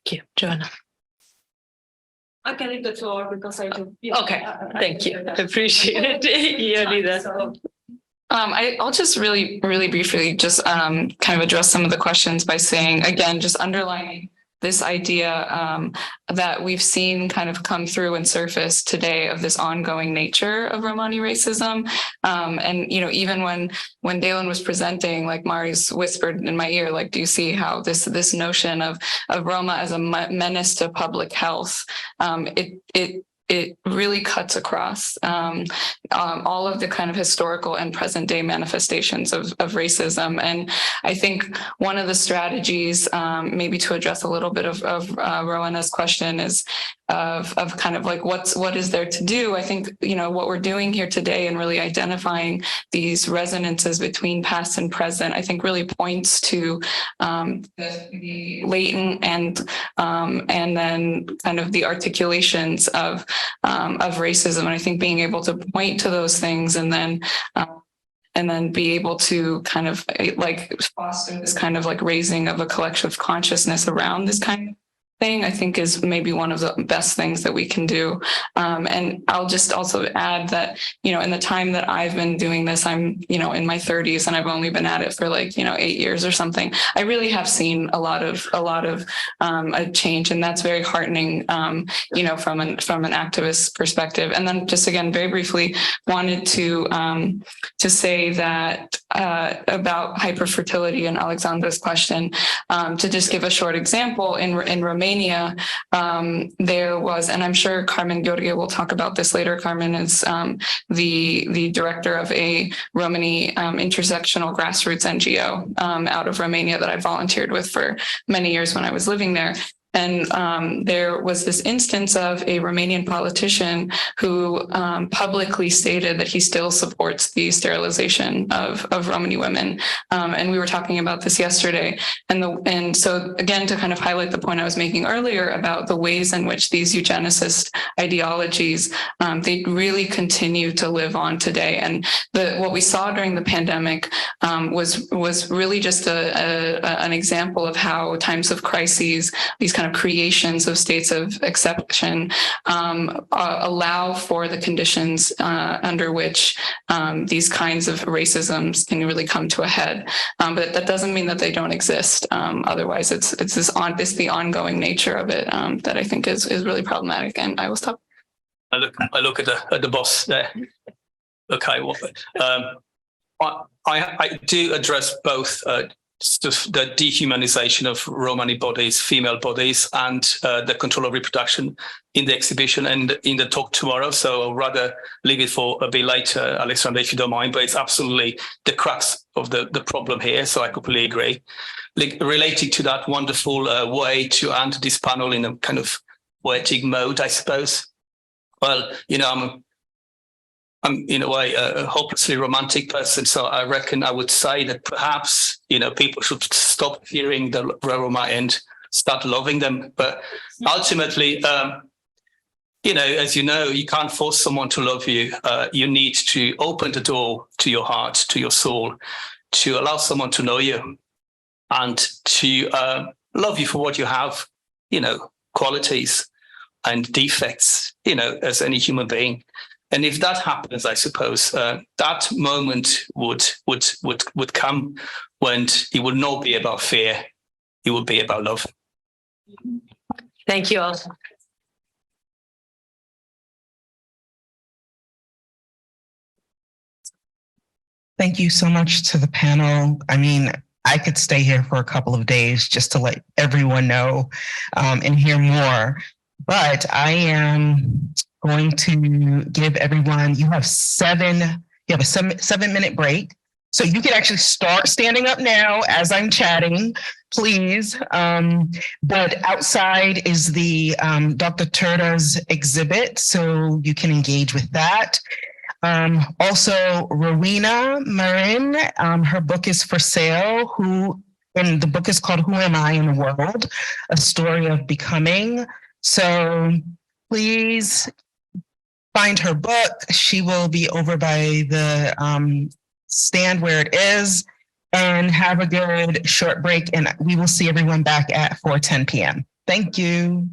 Thank you, Joanna.
I can leave the floor because I do.
Okay, thank you. Appreciate it. Ioanida.
I'll just really briefly just kind of address some of the questions by saying, again, just underlining this idea that we've seen kind of come through and surface today of this ongoing nature of Romani racism. And, even when Dalen was presenting, like Marius whispered in my ear, like, do you see how this notion of Roma as a menace to public health, it really cuts across all of the kind of historical and present day manifestations of racism. And I think one of the strategies, maybe to address a little bit of Rowanna's question, is of kind of like what is there to do. I think what we're doing here today and really identifying these resonances between past and present, I think really points to the latent and then kind of the articulations of racism. And I think being able to point to those things and then be able to kind of like foster this kind of like raising of a collective consciousness around this kind of thing, I think is maybe one of the best things that we can do. And I'll just also add that, in the time that I've been doing this, I'm, in my 30s and I've only been at it for 8 years or something. I really have seen a lot of a change, and that's very heartening, from an activist perspective. And then just again, very briefly, wanted to say that about hyperfertility and Alexandra's question, to just give a short example in Romania. Romania, there was, and I'm sure Carmen Gheorghe will talk about this later. Carmen is the director of a Romani intersectional grassroots NGO out of Romania that I volunteered with for many years when I was living there. And there was this instance of a Romanian politician who publicly stated that he still supports the sterilization of Romani women. And we were talking about this yesterday. And so again, to kind of highlight the point I was making earlier about the ways in which these eugenicist ideologies, they really continue to live on today. And what we saw during the pandemic was really just an example of how times of crises, these kind of creations of states of exception allow for the conditions under which these kinds of racisms can really come to a head. But that doesn't mean that they don't exist. Otherwise, it's the ongoing nature of it that I think is really problematic. And I will stop.
I look at the boss there. Okay, well, I do address both the dehumanization of Romani bodies, female bodies, and the control of reproduction in the exhibition and in the talk tomorrow. So I'll rather leave it for a bit later, Alexandra, if you don't mind, but it's absolutely the crux of the problem here. So I completely agree. Related to that wonderful way to end this panel in a kind of poetic mode, I suppose. Well, I'm in a way a hopelessly romantic person, so I reckon I would say that perhaps people should stop fearing the Roma and start loving them. But ultimately, as you know, you can't force someone to love you. You need to open the door to your heart, to your soul, to allow someone to know you and to love you for what you have. Qualities and defects. As any human being. And if that happens, I suppose that moment would come when it would not be about fear; it would be about love.
Thank you all.
Thank you so much to the panel. I mean, I could stay here for a couple of days just to let everyone know and hear more. But I am going to give everyone, you have a 7-minute break. So you can actually start standing up now as I'm chatting, please. But outside is the Dr. Turda's exhibit, so you can engage with that. Also, Rowena Marin, her book is for sale, and the book is called Who Am I in the World? A Story of Becoming. So please find her book. She will be over by the stand where it is, and have a good short break. And we will see everyone back at 4:10 p.m. Thank you.